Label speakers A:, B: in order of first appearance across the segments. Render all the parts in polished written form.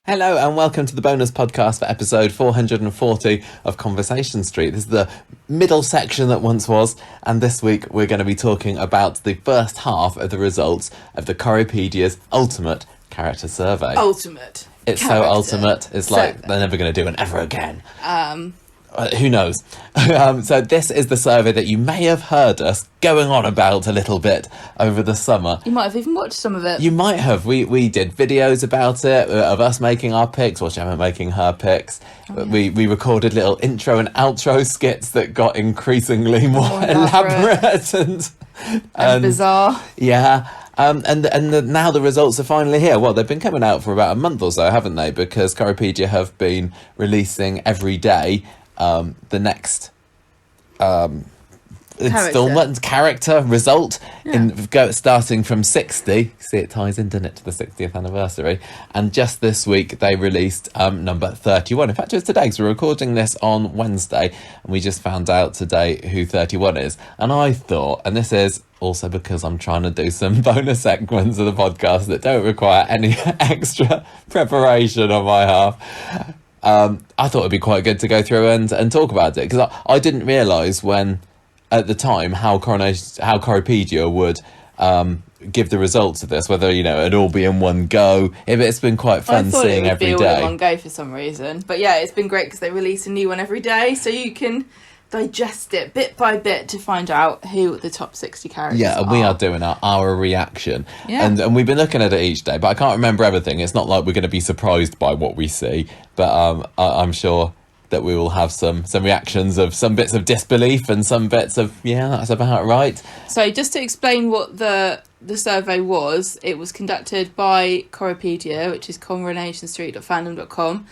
A: Hello and welcome to the bonus podcast for episode 440 of Conversation Street. This is the middle section that once was, and this week we're going to be talking about the first half of the results of the Corriepedia's Ultimate Character Survey.
B: Ultimate.
A: It's so ultimate, it's like they're never going to do one ever again. Who knows? So this is the survey that you may have heard us going on about a little bit over the summer.
B: You might have even watched some of it.
A: You might have. We did videos about it, of us making our picks, or Gemma making her picks. Oh, yeah. We recorded little intro and outro skits that got increasingly more elaborate and
B: bizarre.
A: Yeah. Now the results are finally here. Well, they've been coming out for about a month or so, haven't they? Because Corriepedia have been releasing every day the next instalment, character result, starting from 60. See, it ties in, doesn't it, to the 60th anniversary. And just this week, they released number 31. In fact, it was today, because we're recording this on Wednesday, and we just found out today who 31 is. And I thought, and this is also because I'm trying to do some bonus segments of the podcast that don't require any extra preparation on my half, I thought it'd be quite good to go through and talk about it, because I didn't realise at the time how Corriepedia would give the results of this, whether it'd all be in one go. It's been quite fun seeing every day. I thought it would be all in one go
B: for some reason, but yeah, it's been great because they release a new one every day, so you can digest it bit by bit to find out who the top 60 characters are.
A: Yeah, and we are doing our reaction. Yeah. And we've been looking at it each day, but I can't remember everything. It's not like we're going to be surprised by what we see, but I'm sure that we will have some reactions of some bits of disbelief and some bits of, yeah, that's about right.
B: So just to explain what the survey was, it was conducted by Corriepedia, which is coronationstreet.fandom.com,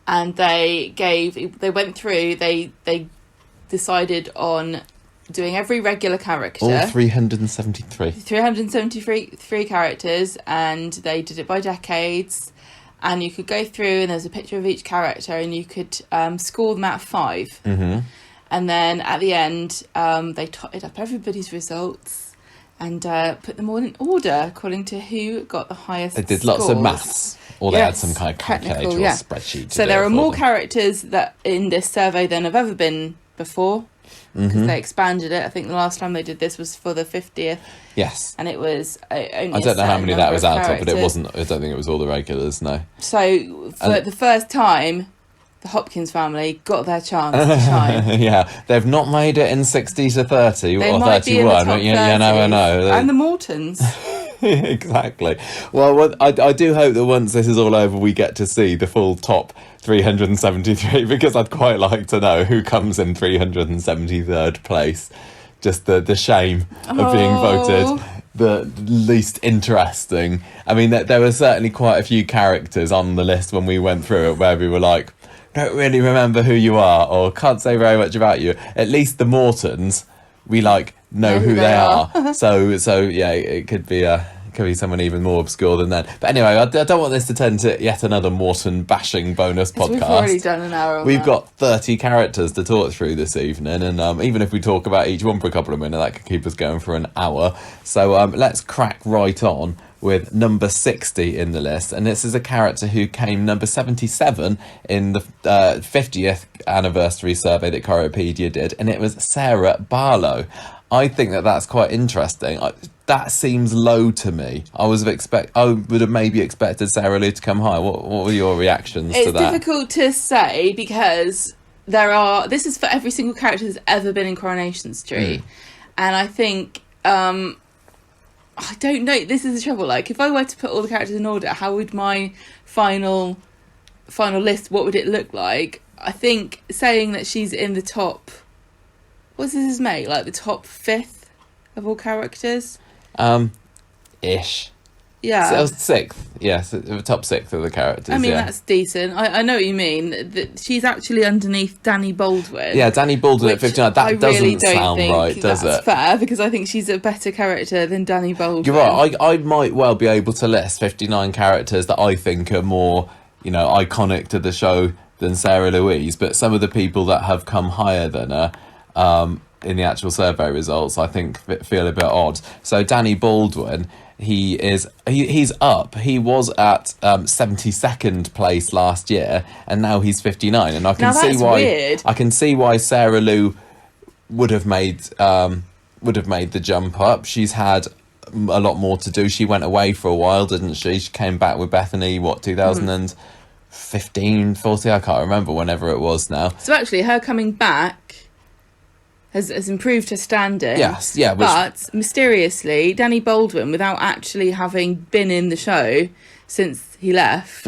B: and they went through, they decided on doing every regular character.
A: All 373.
B: 373 characters, and they did it by decades. And you could go through, and there's a picture of each character, and you could score them out of 5.
A: Mm-hmm.
B: And then at the end, they totted up everybody's results and put them all in order according to who got the highest
A: They did
B: scores.
A: Lots of maths. Or they had some kind of calculator or spreadsheet.
B: So there are more characters that in this survey than have ever been before, because they expanded it. I think the last time they did this was for the 50th.
A: Yes.
B: And it was only
A: I don't know how many that was out of, but it wasn't. I don't think it was all the regulars, no.
B: So for the first time, the Hopkins family got their chance to shine.
A: Yeah, they've not made it in 60 to 30
B: they
A: or
B: might
A: 31.
B: Be in the top 30s,
A: you never know.
B: And the Mortons.
A: Exactly. Well, I do hope that once this is all over, we get to see the full top 373, because I'd quite like to know who comes in 373rd place. Just the shame of being voted the least interesting. I mean, there were certainly quite a few characters on the list when we went through it where we were like, don't really remember who you are, or can't say very much about you. At least the Mortons, we know who they are. So yeah, it could be someone even more obscure than that. But anyway, I don't want this to turn to yet another Morton bashing bonus podcast.
B: We've already done an hour on
A: We've got 30 characters to talk through this evening, and even if we talk about each one for a couple of minutes, that could keep us going for an hour. So let's crack right on with number 60 in the list, and this is a character who came number 77 in the 50th anniversary survey that Corriepedia did, and it was Sarah Barlow. I think that's quite interesting. That seems low to me. I would have maybe expected Sarah Lou to come high. What were your reactions to that?
B: It's difficult to say, because this is for every single character that's ever been in Coronation Street. And I think, I don't know, this is the trouble. Like, if I were to put all the characters in order, how would my final list, what would it look like? I think saying that she's in the top, what's this mate? Like the top 5th of all characters?
A: Ish.
B: Yeah.
A: So it was 6th. Yes, the top 6th of the characters.
B: I mean, that's decent. I know what you mean. That she's actually underneath Danny Baldwin.
A: Yeah, Danny Baldwin at 59. That doesn't sound right, does it?
B: That's fair, because I think she's a better character than Danny Baldwin.
A: You're right. I might well be able to list 59 characters that I think are more, iconic to the show than Sarah Louise, but some of the people that have come higher than her in the actual survey results, I think feel a bit odd. So Danny Baldwin, he's up. He was at 72nd place last year, and now he's 59. And I can see why.
B: Weird.
A: I can see why Sarah Lou would have made the jump up. She's had a lot more to do. She went away for a while, didn't she? She came back with Bethany. 2015, 14. I can't remember. Whenever it was now.
B: So actually, her coming back has improved her standing.
A: Yes, yeah.
B: But mysteriously, Danny Baldwin, without actually having been in the show since he left,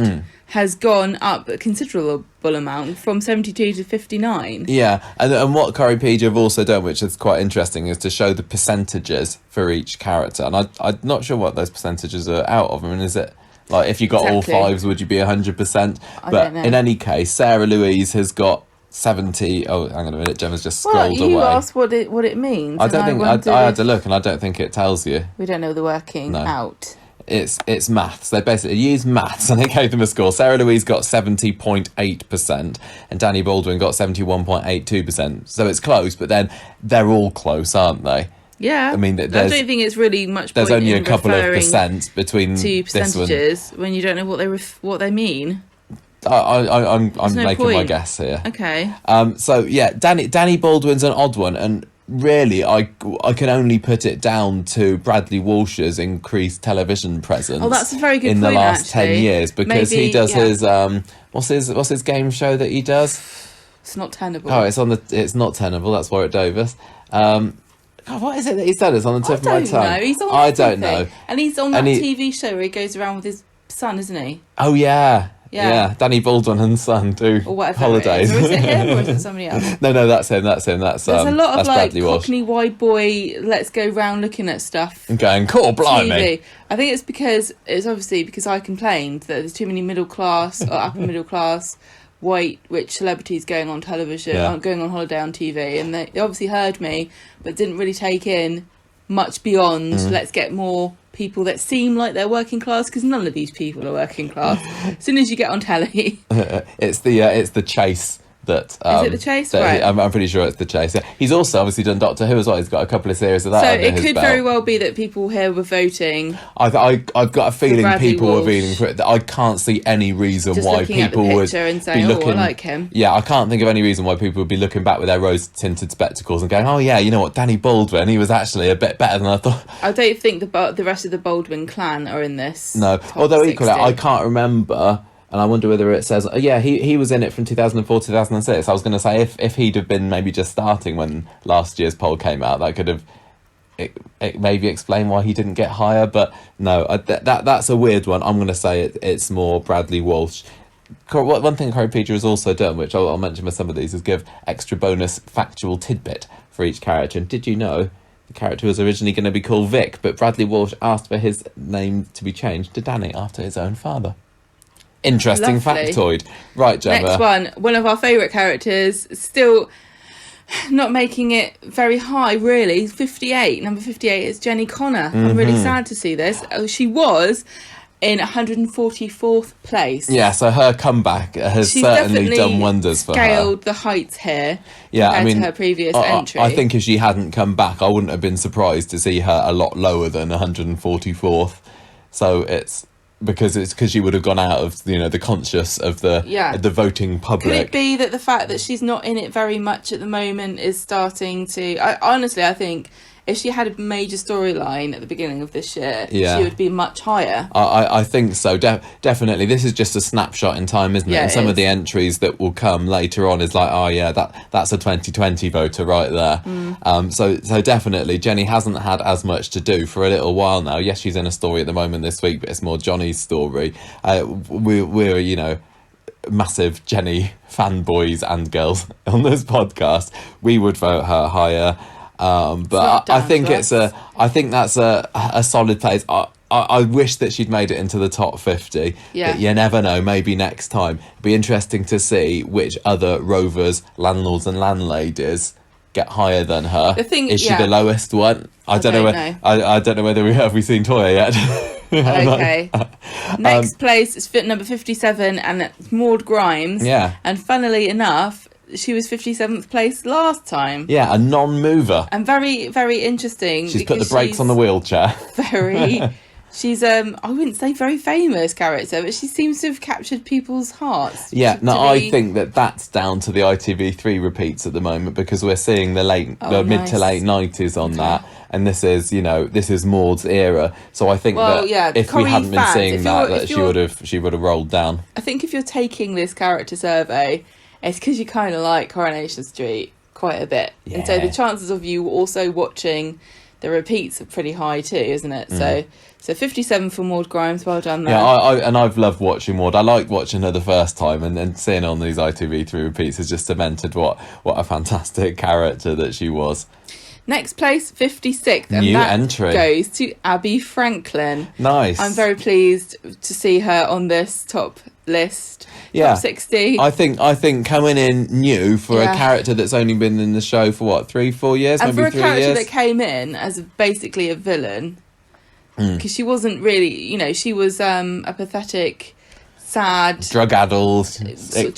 B: has gone up a considerable amount from 72 to 59.
A: Yeah, and what Corriepedia have also done, which is quite interesting, is to show the percentages for each character. And I'm not sure what those percentages are out of. I mean, is it like if you got all fives, would you be 100%?
B: I don't know.
A: In any case, Sarah Louise has got 70. Oh, hang on a minute, Gemma's just scrolled away.
B: You asked what it means.
A: I don't think I had to look, and I don't think it tells you.
B: We don't know the working out.
A: It's maths. They basically used maths and they gave them a score. Sarah Louise got 70.8% and Danny Baldwin got 71.82%. So it's close, but then they're all close, aren't they?
B: Yeah.
A: I mean,
B: I don't think it's really much point
A: there's only
B: in
A: a couple of
B: referring
A: percent between
B: two percentages
A: this one.
B: when you don't know what they mean.
A: I'm
B: no
A: making my
B: point.
A: guess here.
B: Okay.
A: So yeah, Danny Baldwin's an odd one, and really I can only put it down to Bradley Walsh's increased television presence.
B: Oh, that's a very good
A: in
B: point,
A: the last 10 years, because
B: Maybe,
A: he does his what's his game show that he does?
B: It's not tenable.
A: Oh, it's not tenable. That's Warwick Davis. God, what is it that he's done? It's on the tip of my tongue.
B: I don't know. He's on
A: I don't know.
B: And he's on that TV show where he goes around with his son, isn't he?
A: Oh yeah.
B: Yeah.
A: Yeah, Danny Baldwin and son do
B: Or whatever
A: holidays.
B: Or is it him or is it somebody else?
A: No, that's him. There's a lot
B: of like
A: Bradley Walsh.
B: Cockney wide boy, let's go round looking at stuff.
A: And going, cool, blimey.
B: TV. I think it's obviously because I complained that there's too many middle class or upper middle class white rich celebrities going on television, going on holiday on TV, and they obviously heard me but didn't really take in much beyond let's get more people that seem like they're working class, because none of these people are working class. As soon as you get on telly,
A: it's the chase that
B: is it the chase? Right.
A: I'm pretty sure it's the chase. Yeah. He's also obviously done Doctor Who as well. He's got a couple of series of that.
B: So
A: under
B: it
A: his
B: could
A: belt.
B: very well be that people here were voting.
A: I've got a feeling
B: Bradley
A: people were
B: Walsh.
A: feeling for it. I can't see any reason
B: Just
A: why
B: looking at the
A: people would
B: picture and saying,
A: be looking.
B: I like him.
A: Yeah, I can't think of any reason why people would be looking back with their rose-tinted spectacles and going, "Oh yeah, you know what, Danny Baldwin, he was actually a bit better than I thought."
B: I don't think the rest of the Baldwin clan are in this.
A: No,
B: top
A: although
B: 60.
A: equally, I can't remember. And I wonder whether it says, he was in it from 2004 to 2006. I was going to say, if he'd have been maybe just starting when last year's poll came out, that could have it maybe explain why he didn't get higher. But no, that's a weird one. I'm going to say it's more Bradley Walsh. One thing Corriepedia has also done, which I'll mention with some of these, is give extra bonus factual tidbit for each character. And did you know the character was originally going to be called Vic, but Bradley Walsh asked for his name to be changed to Danny after his own father? Interesting
B: Lovely.
A: factoid. Right, Gemma.
B: Next one of our favourite characters, still not making it very high, really. 58. Number 58 is Jenny Connor. I'm really sad to see this. She was in 144th place.
A: Yeah, so her comeback has
B: She's
A: certainly done wonders for her.
B: Scaled the heights here
A: Yeah,
B: compared to her previous entry.
A: I think if she hadn't come back, I wouldn't have been surprised to see her a lot lower than 144th. So it's because she would have gone out of the conscious of the voting public.
B: Could it be that the fact that she's not in it very much at the moment is starting to... I think if she had a major storyline at the beginning of this year, she would be much higher.
A: I think so. Definitely. This is just a snapshot in time, isn't it? And some of the entries that will come later on is like, that's a 2020 voter right there. So definitely, Jenny hasn't had as much to do for a little while now. Yes, she's in a story at the moment this week, but it's more Johnny's story. We're massive Jenny fanboys and girls on this podcast. We would vote her higher. But I think that's a solid place. I wish that she'd made it into the top 50.
B: Yeah.
A: But you never know, maybe next time. It'd be interesting to see which other rovers, landlords and landladies get higher than her. Is she the lowest one? I don't know. I don't know whether we seen Toya yet.
B: Okay. Next place is fit number 57, and it's Maud Grimes.
A: Yeah.
B: And funnily enough, she was 57th place last time.
A: Yeah, a non-mover.
B: And very, very interesting.
A: She's put the brakes on the wheelchair.
B: she's I wouldn't say very famous character, but she seems to have captured people's hearts.
A: Yeah, no, I think that's down to the ITV3 repeats at the moment, because we're seeing the mid to late 90s on that, and this is Maud's era. So I think if
B: Corrie
A: we hadn't been
B: fans,
A: seeing that she would have rolled down.
B: I think if you're taking this character survey, it's because you kind of like Coronation Street quite a bit, and so the chances of you also watching the repeats are pretty high too, isn't it? So 57 for Maud Grimes, well done there.
A: Yeah, and I've loved watching Maud. I liked watching her the first time, and then seeing on these ITV3 repeats has just cemented what a fantastic character that she was.
B: Next place, 56th, and
A: New
B: that
A: entry
B: goes to Abby Franklin.
A: Nice.
B: I'm very pleased to see her on this top list.
A: Yeah,
B: top 60.
A: I think coming in new for a character that's only been in the show for what, 3-4 years,
B: and
A: maybe 3 years.
B: And for a character that came in as basically a villain, because she wasn't really, she was a pathetic, sad,
A: drug-addled,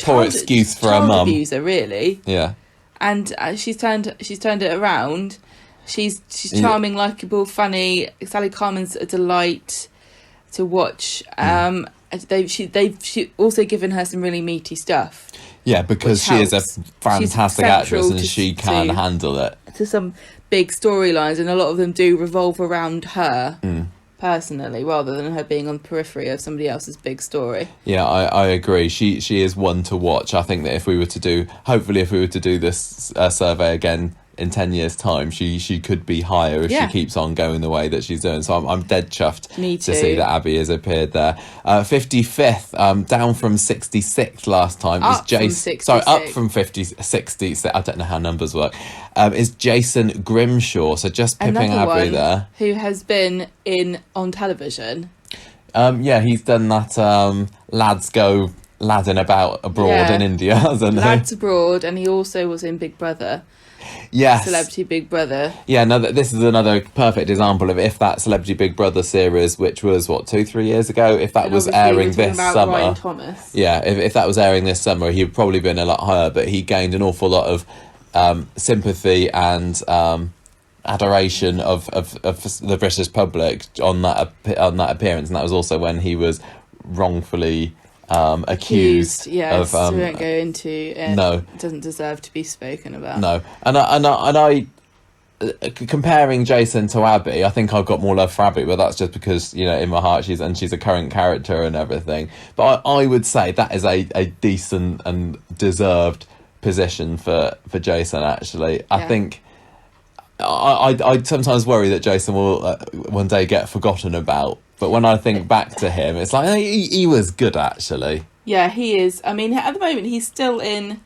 A: poor excuse for her mum,
B: abuser, really.
A: Yeah.
B: And she's turned it around. She's charming, likeable, funny. Sally Carmen's a delight to watch. They've also given her some really meaty stuff.
A: Yeah, because she is a fantastic actress, and she can handle it.
B: To some big storylines, and a lot of them do revolve around her. Personally, rather than her being on the periphery of somebody else's big story. Yeah,
A: I agree. She is one to watch. I think that if we were to do this survey again in 10 years' time, she could be higher if she keeps on going the way that she's doing. So I'm dead chuffed to see that Abby has appeared there. 55th, down from 66th last time, is Jason. Sorry, up from 60. I don't know how numbers work. Is Jason Grimshaw. So just pipping Abby there.
B: Who has been on television.
A: He's done that ladding about abroad in India, hasn't he?
B: Lads Abroad, and he also was in Big Brother.
A: Yes.
B: Celebrity Big Brother.
A: Yeah, no, this is another perfect example of if that Celebrity Big Brother series, which was, 2-3 years ago, if that was airing this summer.
B: Ryan Thomas.
A: Yeah, if that was airing this summer, he'd probably been a lot higher, but he gained an awful lot of sympathy and adoration of the British public on that appearance, and that was also when he was wrongfully accused
B: yes,
A: of
B: we won't go into it.
A: No,
B: it doesn't deserve to be spoken about.
A: No, and I comparing Jason to Abby, I think I've got more love for Abby, but that's just because in my heart she's a current character and everything. But I would say that is a decent and deserved position for Jason. Actually, I think. I sometimes worry that Jason will one day get forgotten about, but when I think back to him, it's like he was good, actually.
B: Yeah, he is. I mean, at the moment he's in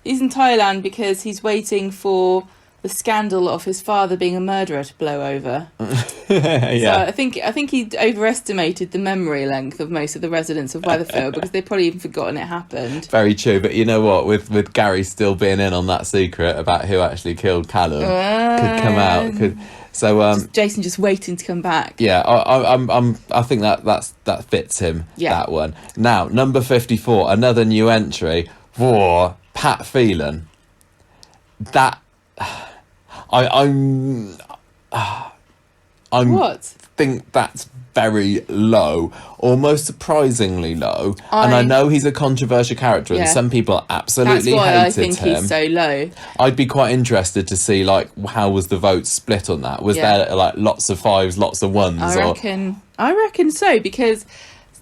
B: Thailand because he's waiting for the scandal of his father being a murderer to blow over. So I think he overestimated the memory length of most of the residents of Weatherfield because they've probably even forgotten it happened.
A: Very true, but you know what? With Gary still being in on that secret about who actually killed Callum, could come out.
B: Jason just waiting to come back.
A: Yeah, I think that fits him. Yeah. That one. Now, number 54, another new entry. Whoa, Pat Phelan. That. I'm
B: what?
A: Think that's very low, almost surprisingly low. And I know he's a controversial character, and some people absolutely hated him.
B: That's why I think he's so low.
A: I'd be quite interested to see how was the vote split on that. Was there lots of fives, lots of ones?
B: I reckon so, because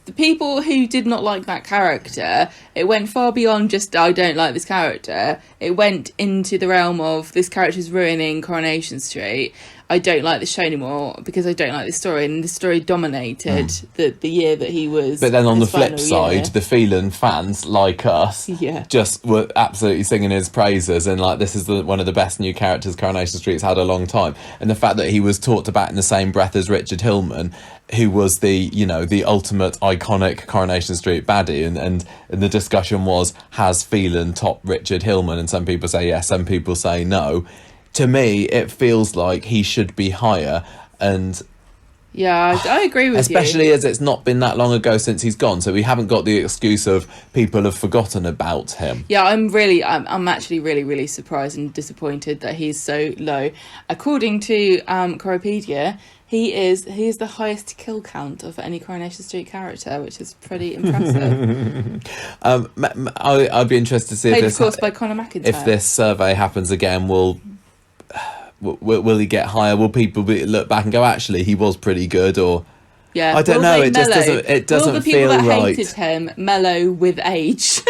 B: the people who did not like that character, it went far beyond just I don't like this character. It went into the realm of this character's ruining Coronation Street. I don't like the show anymore because I don't like this story, and the story dominated the year that he was. But
A: then on the flip side, the Phelan fans like us just were absolutely singing his praises, and this is one of the best new characters Coronation Street's had a long time. And the fact that he was talked about in the same breath as Richard Hillman, who was the ultimate iconic Coronation Street baddie, and the discussion was, has Phelan topped Richard Hillman? And some people say yes, some people say no. To me, it feels like he should be higher, and
B: I agree with
A: especially as it's not been that long ago since he's gone, so we haven't got the excuse of people have forgotten about him.
B: I'm actually really, really surprised and disappointed that he's so low. According to Corriepedia, he is the highest kill count of any Coronation Street character, which is pretty impressive.
A: I'd be interested to see
B: Played,
A: if
B: of course, by Conor McIntyre.
A: if this survey happens again. Will he get higher? Will people look back and go, actually, he was pretty good? Or
B: yeah,
A: I don't know. It just doesn't
B: will the
A: feel
B: people that
A: right.
B: hated him mellow with age,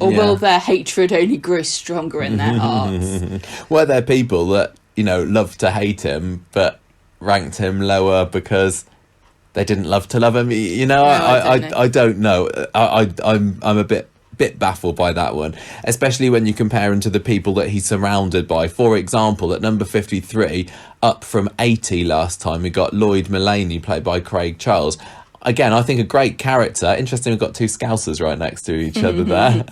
B: or
A: Yeah.
B: will their hatred only grow stronger in their hearts?
A: Were there people that loved to hate him but ranked him lower because they didn't love to love him? I don't know. I'm a bit baffled by that one, especially when you compare him to the people that he's surrounded by. For example, at number 53, up from 80 last time, we got Lloyd Mullaney, played by Craig Charles. Again, I think a great character. Interesting, we've got two Scousers right next to each other there.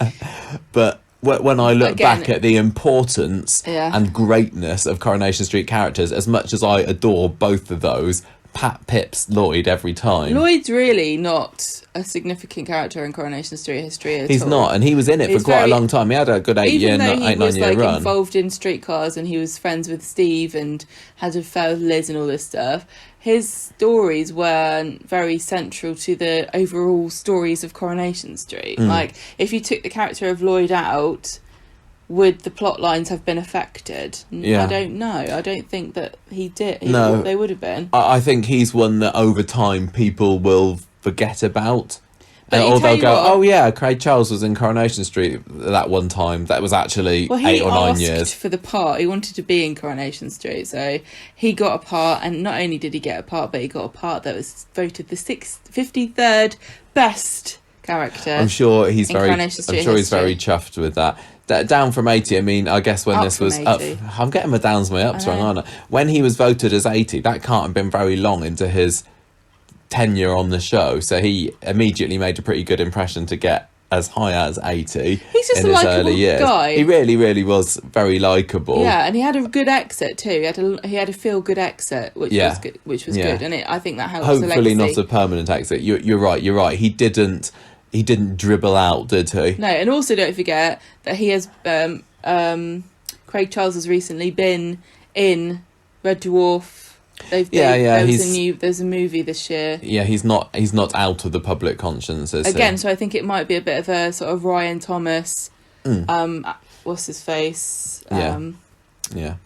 A: But when I look back at the importance and greatness of Coronation Street characters, as much as I adore both of those, Pat pips Lloyd every time.
B: Lloyd's really not a significant character in Coronation Street history at all.
A: He's not, and he was in it for quite a long time. He had a good 8-9 year run.
B: Even though he was involved in streetcars and he was friends with Steve and had an affair with Liz and all this stuff, his stories weren't very central to the overall stories of Coronation Street. Like, if you took the character of Lloyd out, would the plot lines have been affected? I don't know. I don't think that he did.
A: No.
B: They would have been.
A: I think he's one that over time people will forget about. Or they'll go, oh yeah, Craig Charles was in Coronation Street that one time. That was actually 8 or 9 years.
B: He asked for the part. He wanted to be in Coronation Street. So he got a part, and not only did he get a part, but he got a part that was voted the 53rd best character.
A: I'm sure he's very
B: history.
A: chuffed with that. Down from 80, I mean, I guess when
B: Up
A: this
B: from
A: was
B: 80.
A: up, I'm getting my downs, my ups wrong, aren't I? When he was voted as 80, that can't have been very long into his tenure on the show, so he immediately made a pretty good impression to get as high as 80.
B: He's just
A: in
B: a
A: his
B: likeable
A: early years.
B: guy.
A: He really, really was very likeable.
B: Yeah, and he had a good exit too. He had a feel good exit, which was good. Good, and I think that helps.
A: Hopefully, not a permanent exit. You're right. He didn't dribble out, did he?
B: No, and also don't forget that he has. Craig Charles has recently been in Red Dwarf. There's a movie this year.
A: Yeah, he's not out of the public conscience, is
B: again.
A: he?
B: So I think it might be a bit of a sort of Ryan Thomas. What's his face?
A: Yeah.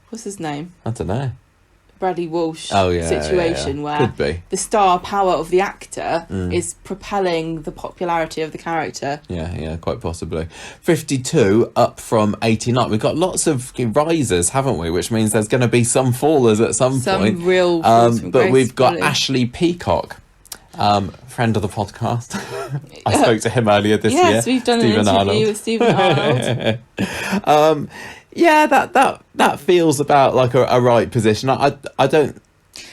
B: What's his name?
A: I don't know.
B: Bradley Walsh
A: situation
B: where
A: could be.
B: The star power of the actor is propelling the popularity of the character.
A: Yeah, quite possibly. 52 up from 89. We've got lots of risers, haven't we? Which means there's going to be some fallers at some point.
B: Some real
A: but we've got Ashley Peacock, friend of the podcast. I spoke to him earlier this year.
B: Yes, we've done an interview with Stephen Arnold.
A: Yeah, that feels about like a right position. I don't.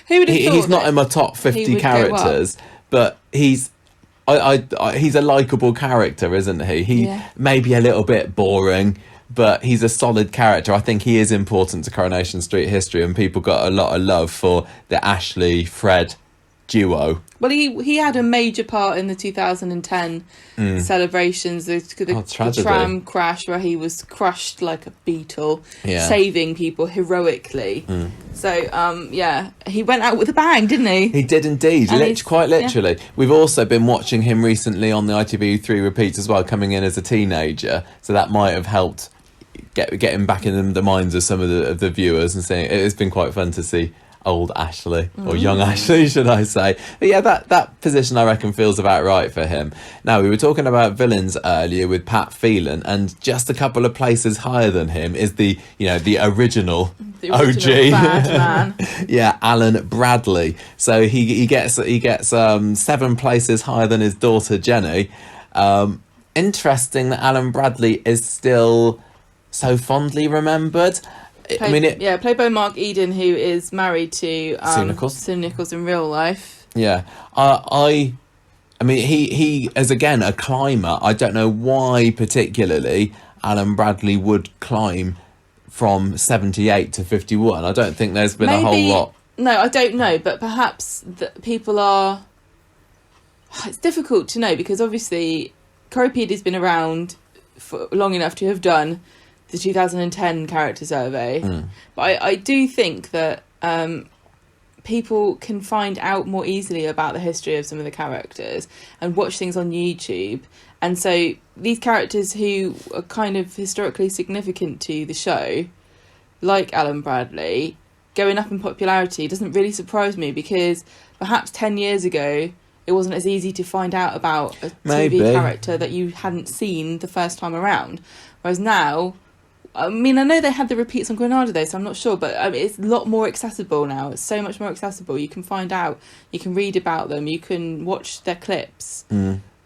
B: Who would have thought
A: he's not in my top 50 characters, but he's a likable character, isn't he? He may be a little bit boring, but he's a solid character. I think he is important to Coronation Street history, and people got a lot of love for the Ashley Fred duo.
B: Well, he had a major part in the 2010 celebrations, the tram crash where he was crushed like a beetle, saving people heroically. So, he went out with a bang, didn't he?
A: He did indeed, quite literally. Yeah. We've also been watching him recently on the ITV3 repeats as well, coming in as a teenager, so that might have helped get him back in the minds of some of the viewers, and saying it's been quite fun to see old Ashley, or young Ashley, should I say. But yeah, that position I reckon feels about right for him. Now, we were talking about villains earlier with Pat Phelan, and just a couple of places higher than him is the original OG
B: bad man.
A: Yeah, Alan Bradley. So he gets 7 places higher than his daughter Jenny. Interesting that Alan Bradley is still so fondly remembered.
B: Played by Mark Eden, who is married to Sue Nichols in real life.
A: Yeah, I mean, he is again a climber. I don't know why particularly Alan Bradley would climb from 78 to 51. I don't think there's been a whole lot.
B: No, I don't know, but perhaps people are. It's difficult to know because obviously Corriepedia's been around for long enough to have done the 2010 character survey, but I do think that people can find out more easily about the history of some of the characters and watch things on YouTube. And so these characters who are kind of historically significant to the show, like Alan Bradley, going up in popularity doesn't really surprise me, because perhaps 10 years ago it wasn't as easy to find out about a TV character that you hadn't seen the first time around. Whereas now, I mean, I know they had the repeats on Granada though, so I'm not sure, but it's a lot more accessible now. It's so much more accessible. You can find out, you can read about them, you can watch their clips,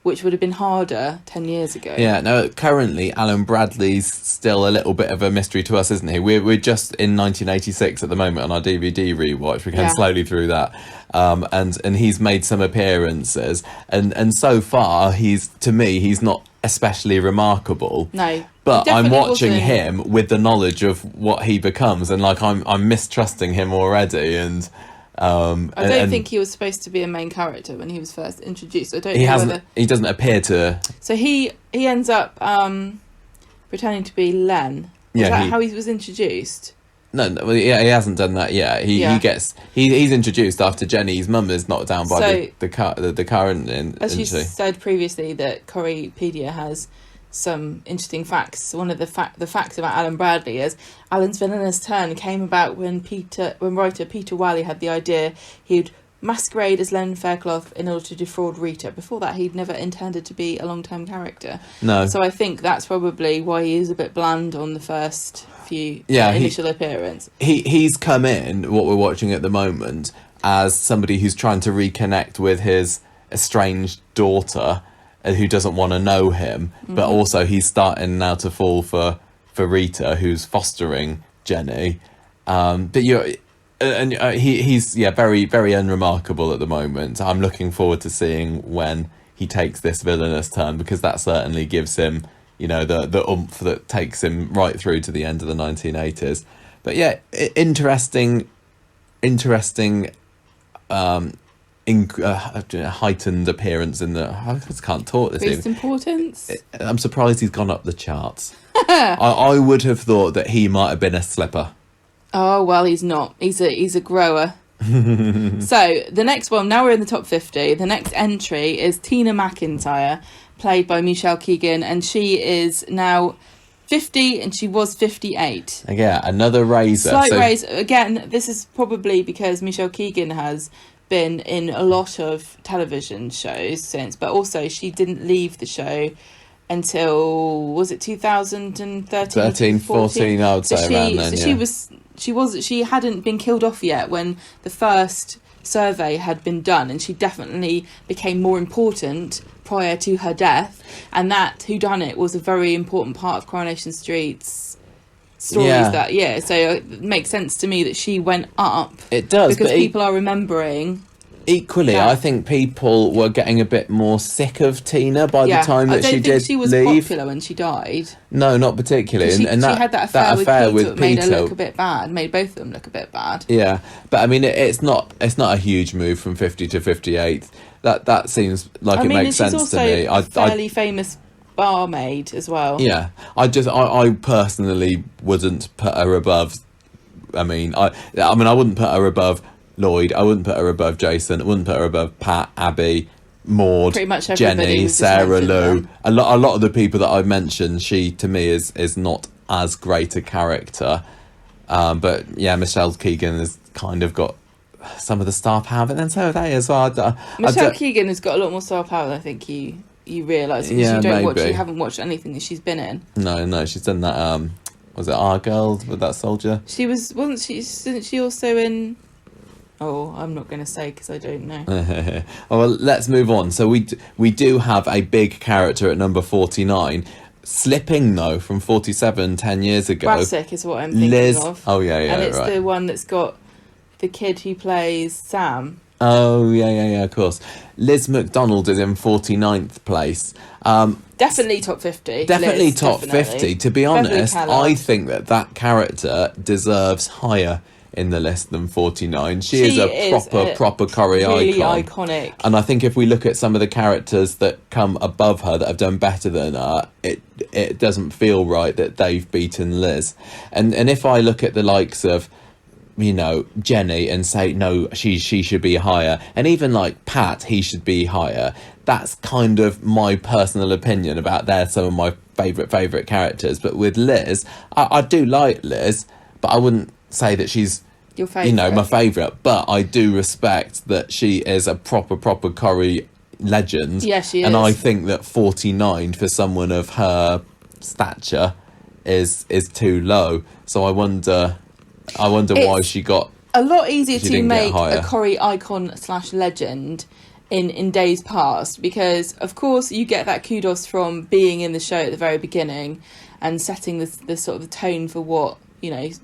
B: which would have been harder 10 years ago. Yeah,
A: no, currently Alan Bradley's still a little bit of a mystery to us, isn't he? We're just in 1986 at the moment on our DVD rewatch. We're going slowly through that. And he's made some appearances, and so far he's not especially remarkable.
B: No.
A: But I'm watching him with the knowledge of what he becomes, and like I'm mistrusting him already, and I
B: don't think he was supposed to be a main character when he was first introduced.
A: He doesn't appear to.
B: So he ends up pretending to be Len. Is that how he was introduced?
A: No, he hasn't done that yet. He's introduced after Jenny's mum is knocked down by the car.
B: As you said previously, that Corriepedia has some interesting facts. One of the facts about Alan Bradley is Alan's villainous turn came about when writer Peter Wiley had the idea he'd masquerade as Len Fairclough in order to defraud Rita. Before that, he'd never intended to be a long-term character.
A: No.
B: So I think that's probably why he is a bit bland on the first few initial appearance.
A: He's come in, what we're watching at the moment, as somebody who's trying to reconnect with his estranged daughter, who doesn't want to know him, but also he's starting now to fall for Rita, who's fostering Jenny. He's very, very unremarkable at the moment. I'm looking forward to seeing when he takes this villainous turn, because that certainly gives him, the oomph that takes him right through to the end of the 1980s. But yeah, interesting. Heightened appearance in the. I just can't talk this
B: evening. Importance.
A: I'm surprised he's gone up the charts. I would have thought that he might have been a slipper.
B: Oh well, he's not. He's a grower. So the next one. Now we're in the top 50. The next entry is Tina Mcintyre, played by Michelle Keegan, and she is now 50, and she was 58.
A: Yeah, another raiser.
B: Slight raise. Again, this is probably because Michelle Keegan has been in a lot of television shows since, but also she didn't leave the show until, was it 2013,
A: 14, I would say, around then.
B: So she hadn't been killed off yet when the first survey had been done, and she definitely became more important prior to her death, and that whodunit was a very important part of Coronation Street's stories that year. So it makes sense to me that she went up.
A: It does,
B: because people are remembering.
A: Equally, I think people were getting a bit more sick of Tina by the time that she did leave. I don't think
B: she was popular when she died.
A: No, not particularly.
B: She had that affair with Peter. Made her look a bit bad. Made both of them look a bit bad.
A: Yeah, but I mean, it's not a huge move from 50 to 58. That seems like it makes sense to me.
B: She's also a fairly famous barmaid as well.
A: Yeah, I personally wouldn't put her above. I mean, I wouldn't put her above Lloyd. I wouldn't put her above Jason. I wouldn't put her above Pat, Abby, Maud,
B: pretty much
A: Jenny, Sarah, Lou. A lot of the people that I've mentioned, she to me is not as great a character. But yeah, Michelle Keegan has kind of got some of the star power, but then so have they as well.
B: Michelle Keegan has got a lot more star power than I think you realise.
A: Yeah,
B: you haven't watched anything that she's been in.
A: No, she's done that. Was it Our Girl with that soldier?
B: Isn't she also in? Oh, I'm not going to say because I don't know.
A: Well, let's move on. So we do have a big character at number 49. Slipping, though, from 47 10 years ago.
B: Brassic is what I'm thinking of.
A: Oh, yeah,
B: and it's the one that's got the kid who plays Sam.
A: Oh, yeah, of course. Liz McDonald is in 49th place.
B: Definitely top 50.
A: Definitely
B: Liz,
A: top 50. To be honest, I think that character deserves higher in the list than 49. She is a proper Corrie
B: really
A: icon.
B: Iconic.
A: And I think if we look at some of the characters that come above her that have done better than her, it doesn't feel right that they've beaten Liz. And if I look at the likes of Jenny and say, no, she should be higher. And even like Pat, he should be higher. That's kind of my personal opinion about some of my favourite characters. But with Liz, I do like Liz, but I wouldn't say that she's
B: your favourite.
A: My favourite. But I do respect that she is a proper Corrie legend.
B: Yeah, she is.
A: And I think that 49 for someone of her stature is too low. So I wonder why she got
B: a lot easier to make
A: a
B: Corrie icon / legend in days past, because of course you get that kudos from being in the show at the very beginning and setting the sort of the tone for what,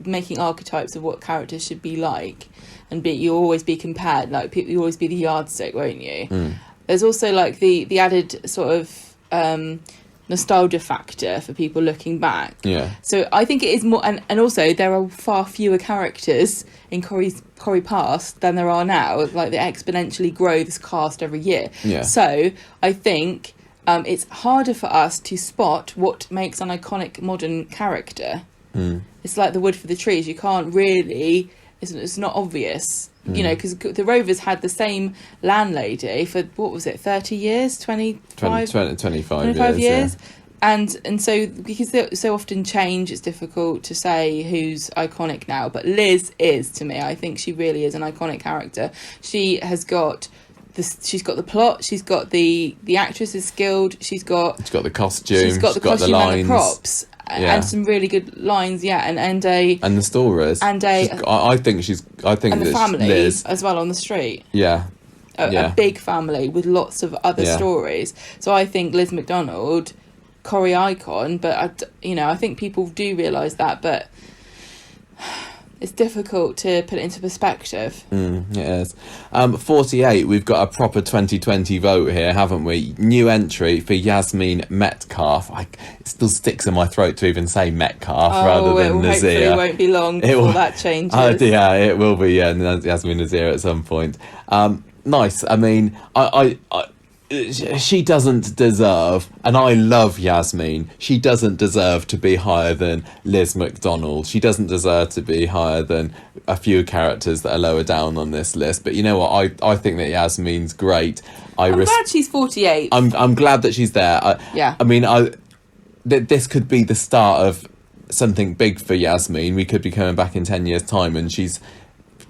B: making archetypes of what characters should be like, and you'll always be compared, like you always be the yardstick, won't you? There's also like the added sort of nostalgia factor for people looking back.
A: Yeah.
B: So I think it is more, and also there are far fewer characters in Corrie past than there are now. Like they exponentially grow this cast every year.
A: Yeah.
B: So I think it's harder for us to spot what makes an iconic modern character. It's like the wood for the trees. You can't really. It's not obvious. Because the Rovers had the same landlady for, what was it, 30 years? 25
A: 25
B: years? Yeah. And so, because they so often change, it's difficult to say who's iconic now. But Liz is, to me, I think she really is an iconic character. She has got she's got the plot, she's got the actress is skilled, she's got
A: the costume,
B: she's got the lines, and the props.
A: Yeah.
B: And some really good lines, and
A: the stories,
B: and
A: I think
B: the family
A: Liz,
B: as well on the street.
A: A
B: big family with lots of other stories. So I think Liz McDonald, Corrie icon, but I think people do realise that, but it's difficult to put it into perspective.
A: It is. 48, we've got a proper 2020 vote here, haven't we? New entry for Yasmine Metcalf. It still sticks in my throat to even say Metcalf rather than Nazir.
B: Hopefully it won't be long before that changes.
A: It will be, Yasmine Nazir at some point. Nice. I mean, she doesn't deserve, and I love Yasmine, she doesn't deserve to be higher than Liz McDonald. She doesn't deserve to be higher than a few characters that are lower down on this list. But you know what? I think that Yasmine's great.
B: I'm glad she's 48.
A: I'm glad that she's there. I mean, this could be the start of something big for Yasmine. We could be coming back in 10 years' time and she's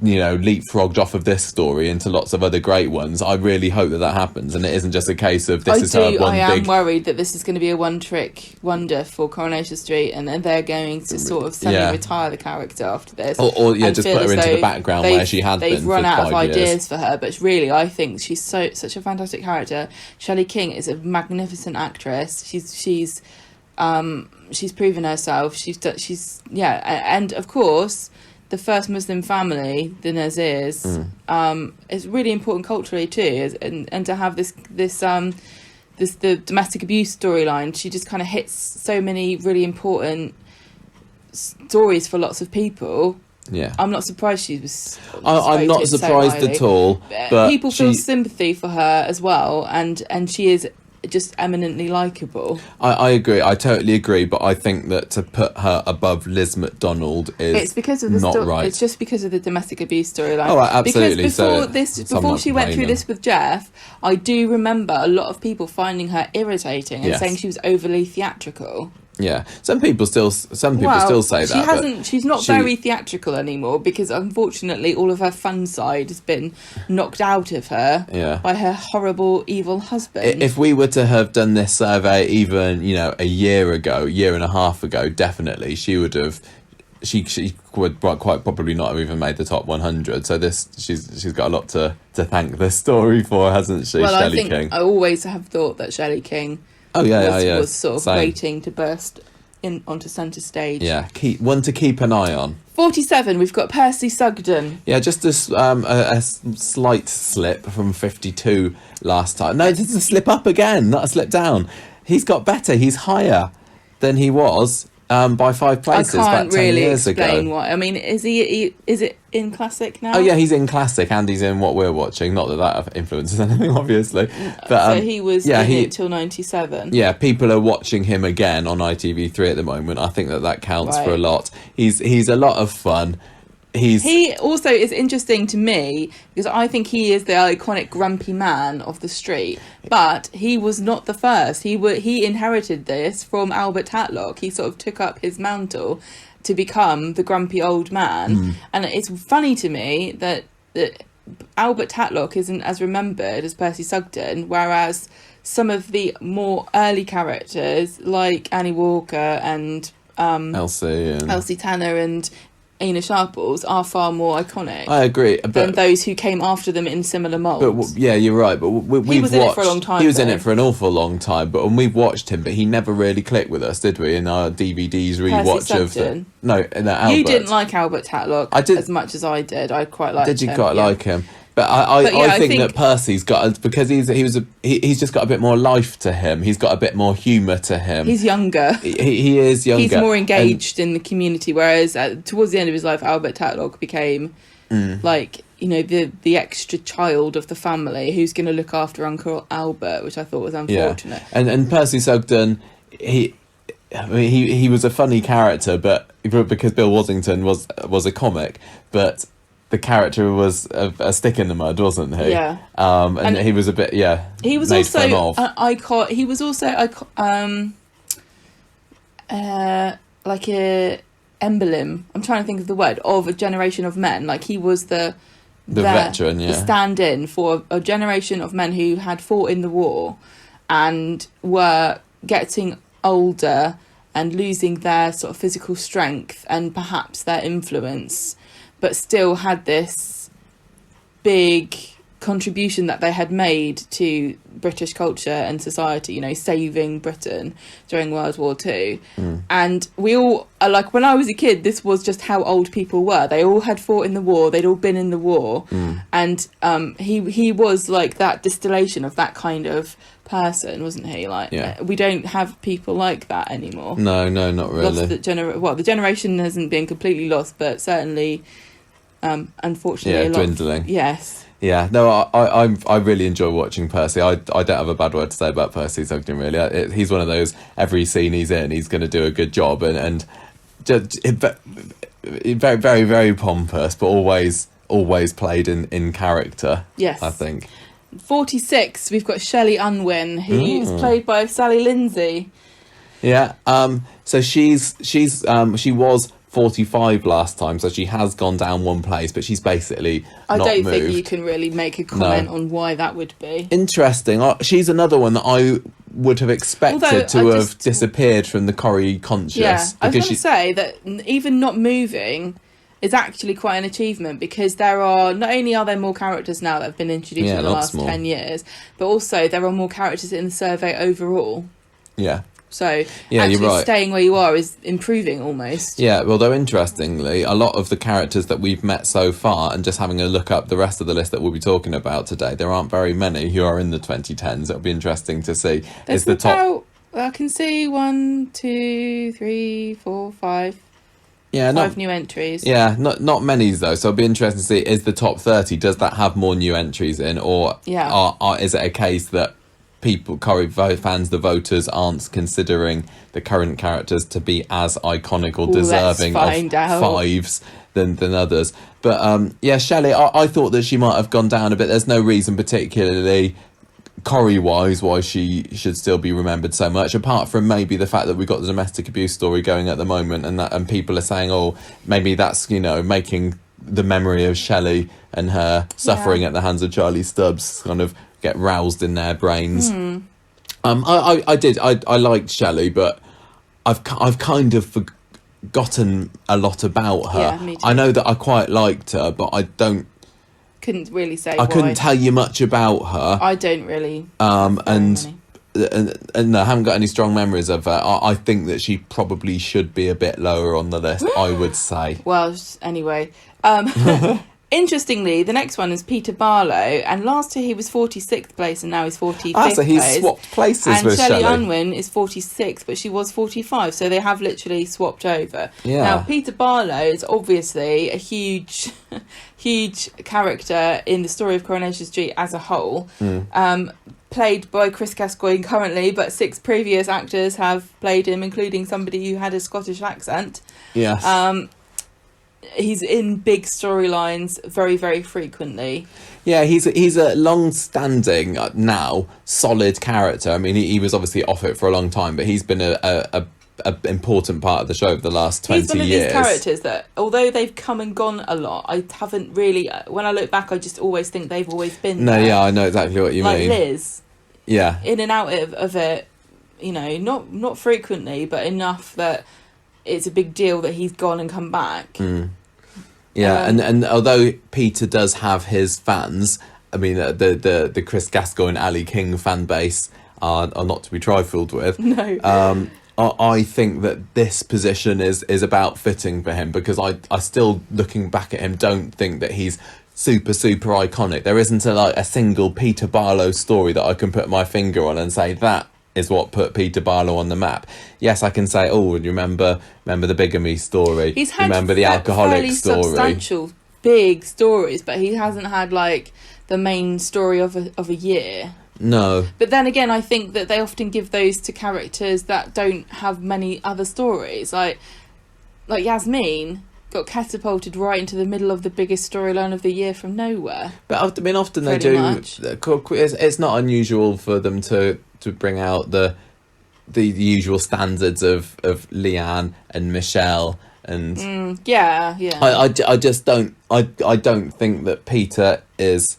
A: leapfrogged off of this story into lots of other great ones. I really hope that happens, and it isn't just a case of this is her one big...
B: I am worried that this is going to be a one-trick wonder for Coronation Street, and then they're going to sort of semi-retire the character after this.
A: Or just put her into the background where she had been for 5 years. They've run out of ideas
B: for her, but really, I think she's such a fantastic character. Shelley King is a magnificent actress. She's proven herself. And of course... the first Muslim family, the Nazirs, is really important culturally too, and to have this the domestic abuse storyline. She just kind of hits so many really important stories for lots of people.
A: Yeah,
B: I'm not surprised she was.
A: I'm not surprised at all. But
B: people feel sympathy for her as well, and she is just eminently likeable.
A: I agree. I totally agree. But I think that to put her above Liz McDonald is not right.
B: It's just because of the domestic abuse storyline.
A: Oh, absolutely.
B: Because before she went through this with Jeff, I do remember a lot of people finding her irritating and saying she was overly theatrical.
A: Yeah, some people still say that.
B: She's not very theatrical anymore, because unfortunately all of her fun side has been knocked out of her by her horrible, evil husband.
A: If we were to have done this survey even a year and a half ago, definitely she would have. She would quite probably not have even made the top 100. So she's got a lot to thank this story for, hasn't she?
B: Well,
A: Shelley King.
B: I always have thought that Shelley King. Was sort of waiting to burst onto centre stage.
A: Yeah, one to keep an eye on.
B: 47, we've got Percy Sugden.
A: Yeah, just a slight slip from 52 last time. No, this is a slip up again, not a slip down. He's got better. He's higher than he was by 5 places about 10 years ago. I can't really explain
B: why. I mean, is it in Classic now?
A: Oh yeah, he's in Classic and he's in what we're watching. Not that influences anything, obviously. But
B: so he was in it till 97.
A: Yeah, people are watching him again on ITV3 at the moment. I think that counts for a lot. He's a lot of fun.
B: He also is interesting to me because I think he is the iconic grumpy man of the street, but he was not the first. He inherited this from Albert Tatlock. He sort of took up his mantle to become the grumpy old man. And it's funny to me that Albert Tatlock isn't as remembered as Percy Sugden, whereas some of the more early characters like Annie Walker and Elsie Tanner and Ina Sharples are far more iconic.
A: I agree,
B: than those who came after them in similar molds.
A: But yeah, you're right. But
B: he was in it for a long time.
A: He was in it for an awful long time. But when we've watched him, but he never really clicked with us, did we? In our DVDs rewatch of Albert.
B: You didn't like Albert Tatlock as much as I did. I quite liked him.
A: Did you quite like him? But I think that Percy's got, because he's just got a bit more life to him. He's got a bit more humour to him.
B: He's younger.
A: He is younger.
B: He's more engaged in the community, whereas towards the end of his life, Albert Tatlock became the extra child of the family who's going to look after Uncle Albert, which I thought was unfortunate.
A: Yeah. And Percy Sugden, he was a funny character, but because Bill Waddington was a comic, but the character was a stick in the mud, wasn't he?
B: Yeah.
A: And he was a bit,
B: he was also an icon. He was also like a emblem. I'm trying to think of the word, of a generation of men. Like he was the
A: veteran,
B: the stand-in for a generation of men who had fought in the war and were getting older and losing their sort of physical strength and perhaps their influence, but still had this big contribution that they had made to British culture and society, saving Britain during World War II. And we all are like, when I was a kid, this was just how old people were. They all had fought in the war, they'd all been in the war. And he was like that distillation of that kind of person, wasn't he? We don't have people like that anymore.
A: No, not really.
B: The generation hasn't been completely lost, but certainly unfortunately
A: dwindling.
B: Yes.
A: Yeah, no, I really enjoy watching Percy. I don't have a bad word to say about Percy Sugden, really. He's one of those, every scene he's in, he's going to do a good job, and just very, very, very pompous, but always played in character.
B: Yes,
A: I think.
B: 46, we've got Shelly Unwin, who is played by Sally Lindsay.
A: Yeah, so she was 45 last time, so she has gone down one place, but she's basically
B: I
A: not
B: don't
A: moved.
B: think you can really make a comment on why that would be.
A: Interesting. She's another one that I would have expected to have disappeared from the Corrie conscious.
B: Yeah, I was going to say that even not moving is actually quite an achievement, because not only are there more characters now that have been introduced in the last 10 years, but also there are more characters in the survey overall.
A: Yeah.
B: So
A: you're right.
B: Staying where you are is improving almost.
A: Yeah, well, though interestingly, a lot of the characters that we've met so far, and just having a look up the rest of the list that we'll be talking about today, there aren't very many who are in the 2010s. It'll be interesting to see.
B: There's the top. I can see 1, 2, 3, 4, 5.
A: Yeah,
B: 5 new entries.
A: Yeah, not many though. So it'll be interesting to see, is the top 30, does that have more new entries in, or is it a case that Corrie fans, the voters, aren't considering the current characters to be as iconic or deserving of fives than others? But Shelley, I thought that she might have gone down a bit. There's no reason particularly Corrie-wise why she should still be remembered so much, apart from maybe the fact that we've got the domestic abuse story going at the moment, and people are saying, maybe that's making the memory of Shelley and her suffering at the hands of Charlie Stubbs kind of get roused in their brains. I liked Shelley, but I've kind of forgotten a lot about her.
B: Yeah, me too.
A: I know that I quite liked her, but
B: couldn't really say
A: I couldn't tell you much about her.
B: I don't really
A: and I haven't got any strong memories of her. I think that she probably should be a bit lower on the list, I would say.
B: Well, anyway, interestingly, the next one is Peter Barlow, and last year he was 46th place, and now he's 45th
A: so he's swapped places with Shelley.
B: And Shelly Unwin is 46th, but she was 45, so they have literally swapped over.
A: Yeah.
B: Now, Peter Barlow is obviously a huge character in the story of Coronation Street as a whole. Played by Chris Gascoigne currently, but 6 previous actors have played him, including somebody who had a Scottish accent.
A: Yes.
B: he's in big storylines very, very frequently.
A: Yeah, he's a long-standing, now, solid character. I mean, he was obviously off it for a long time, but he's been a important part of the show over the last 20 years.
B: He's one of these characters that, although they've come and gone a lot, I haven't really... When I look back, I just always think they've always been there.
A: Yeah, I know exactly what you mean.
B: Like Liz.
A: Yeah.
B: In and out of it, you know, not frequently, but enough that it's a big deal that he's gone and come back.
A: Yeah, and although Peter does have his fans, I mean, the Chris Gascoigne, Ali King fan base are not to be trifled with.
B: No.
A: I think that this position is about fitting for him, because I still, looking back at him, don't think that he's super iconic. There isn't a single Peter Barlow story that I can put my finger on and say that is what put Peter Barlow on the map. Yes, I can say, oh, you remember the bigamy story?
B: He's had
A: remember the alcoholic
B: fairly
A: story?
B: Substantial, big stories, but he hasn't had like the main story of a year.
A: No.
B: But then again, I think that they often give those to characters that don't have many other stories. Like Yasmine got catapulted right into the middle of the biggest storyline of the year from nowhere.
A: But I mean, often they
B: Pretty
A: do.
B: much.
A: It's not unusual for them to bring out the usual standards of Leanne and Michelle and
B: Yeah.
A: I just don't I don't think that Peter is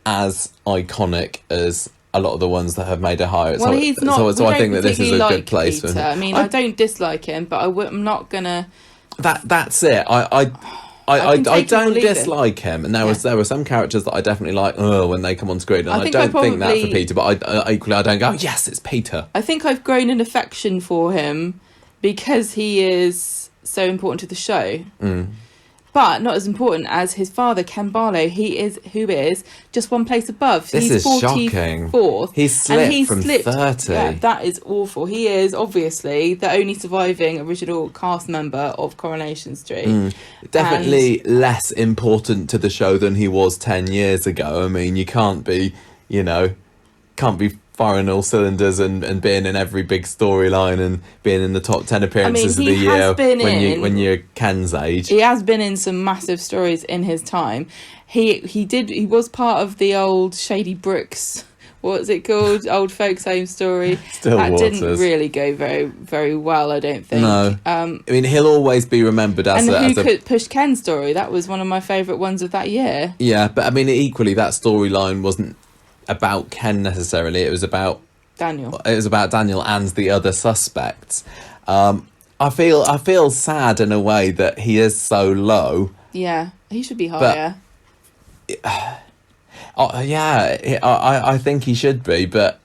A: as iconic as a lot of the ones that have made it higher.
B: Well, he's not.
A: So I think that this is a good place
B: Peter.
A: for him.
B: I mean, I don't dislike him, but I'm not gonna.
A: That's it. I don't dislike him, and there were some characters that I definitely like when they come on screen, and I don't think that for Peter, but I equally I don't go, yes, it's Peter.
B: I think I've grown an affection for him because he is so important to the show. But not as important as his father, Ken Barlow. Who is just one place above.
A: This is shocking. He's slipped from 30.
B: Yeah, that is awful. He is obviously the only surviving original cast member of Coronation Street.
A: Definitely less important to the show than he was 10 years ago. I mean, you can't be firing all cylinders and being in every big story-line and being in the top 10 appearances of the year when you're Ken's age.
B: He has been in some massive stories in his time. He was part of the old Shady Brooks, what's it called? Old folks home story. That didn't really go very, very well, I don't think.
A: No. I mean, he'll always be remembered as
B: and Who Could Push Ken story. That was one of my favourite ones of that year.
A: Yeah, but I mean, equally, that storyline wasn't about Ken necessarily. It was about
B: Daniel.
A: It was about Daniel and the other suspects. I feel sad in a way that he is so low.
B: Yeah, he should be higher.
A: I think he should be, but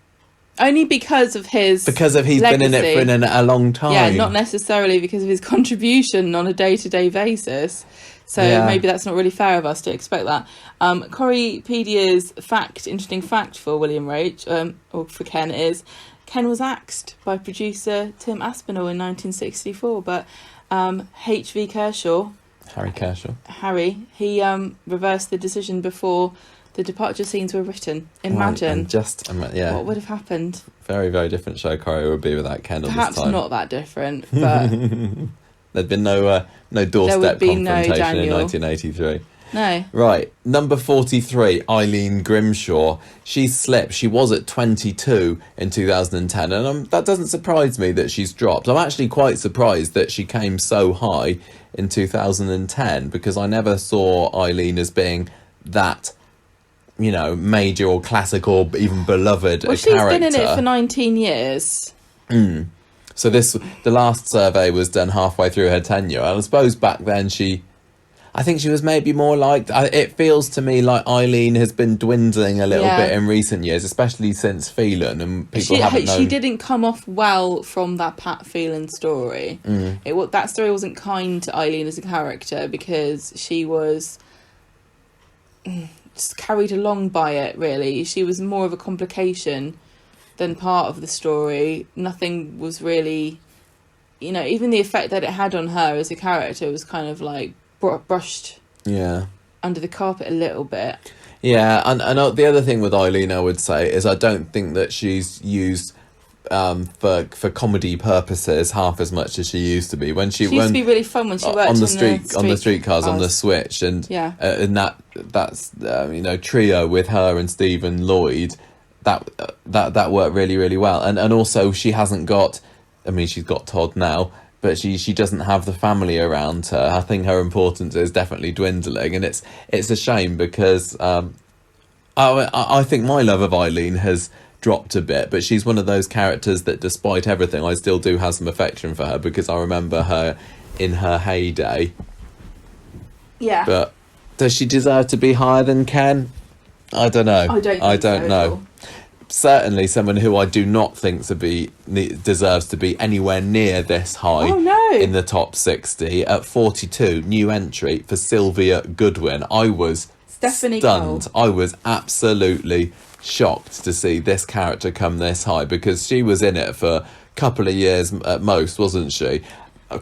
B: only because of he's
A: legacy. Been in it for a long time.
B: Yeah, not necessarily because of his contribution on a day-to-day basis. So maybe that's not really fair of us to expect that. Corriepedia's interesting fact for William Roach, or for Ken, is Ken was axed by producer Tim Aspinall in 1964, but H.V.
A: Harry Kershaw,
B: he reversed the decision before the departure scenes were written. Imagine what would have happened.
A: Very, very different show Corrie would be without Ken.
B: Perhaps not that different, but
A: there'd been no doorstep confrontation in 1983.
B: No.
A: Right, number 43, Eileen Grimshaw. She slipped. She was at 22 in 2010, and that doesn't surprise me that she's dropped. I'm actually quite surprised that she came so high in 2010, because I never saw Eileen as being that, major or classic or even beloved a character.
B: She's been in it for 19 years.
A: So the last survey was done halfway through her tenure, and I suppose back then I think she was maybe more liked. It feels to me like Eileen has been dwindling a little bit in recent years, especially since Phelan, and people haven't known.
B: She didn't come off well from that Pat Phelan story. That story wasn't kind to Eileen as a character, because she was just carried along by it, really. She was more of a complication than part of the story. Nothing was really, even the effect that it had on her as a character was kind of like brushed under the carpet a little bit.
A: Yeah, and the other thing with Eileen, I would say, is I don't think that she's used for comedy purposes half as much as she used to be. When she
B: used to be really fun when she worked
A: on the streetcars on the Switch, and and that's trio with her and Steve and Lloyd, that worked really, really well. And also she hasn't got, I mean, she's got Todd now, but she doesn't have the family around her. I think her importance is definitely dwindling, and it's a shame because I think my love of Eileen has dropped a bit, but she's one of those characters that despite everything I still do have some affection for her, because I remember her in her heyday.
B: Yeah.
A: But does she deserve to be higher than Ken? I don't know.
B: I don't know.
A: Certainly someone who I do not think deserves to be anywhere near this high in the top 60. At 42, new entry for Sylvia Goodwin. I was stunned.
B: Cole.
A: I was absolutely shocked to see this character come this high, because she was in it for a couple of years at most, wasn't she?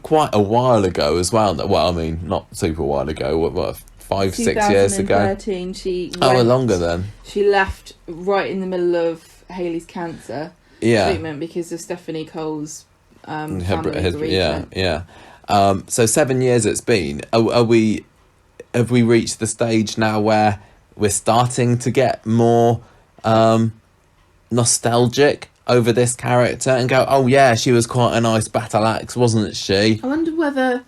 A: Quite a while ago as well. Well, I mean, not super while ago. What 5, 6 years ago?
B: 2013, she
A: longer then.
B: She left right in the middle of Hayley's cancer treatment because of Stephanie Cole's family bereavement.
A: So 7 years it's been. Have we reached the stage now where we're starting to get more nostalgic over this character and go, oh yeah, she was quite a nice battle axe, wasn't she?
B: I wonder whether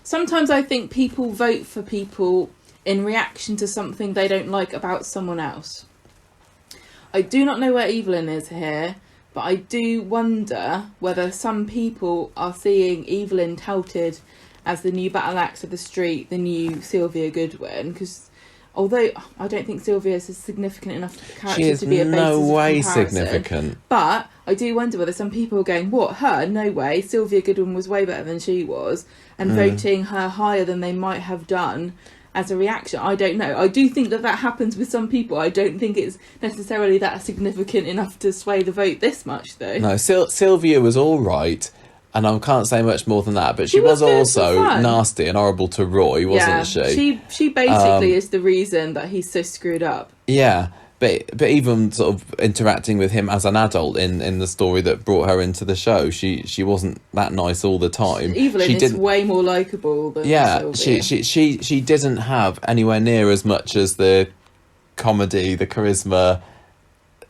B: sometimes I think people vote for people in reaction to something they don't like about someone else. I do not know where Evelyn is here, but I do wonder whether some people are seeing Evelyn touted as the new battle axe of the street, the new Sylvia Goodwin, because although I don't think Sylvia is a significant enough character to be a basis
A: no way
B: of comparison,
A: significant.
B: But I do wonder whether some people are going, what, her? No way. Sylvia Goodwin was way better than she was, and voting her higher than they might have done as a reaction. I don't know. I do think that happens with some people. I don't think it's necessarily that significant enough to sway the vote this much, though.
A: No, Sylvia was all right. And I can't say much more than that, but she was also nasty and horrible to Roy, wasn't she?
B: She basically is the reason that he's so screwed up.
A: Yeah, but even sort of interacting with him as an adult in the story that brought her into the show, she wasn't that nice all the time.
B: Evelyn is way more likeable than Sylvia.
A: she didn't have anywhere near as much as the comedy, the charisma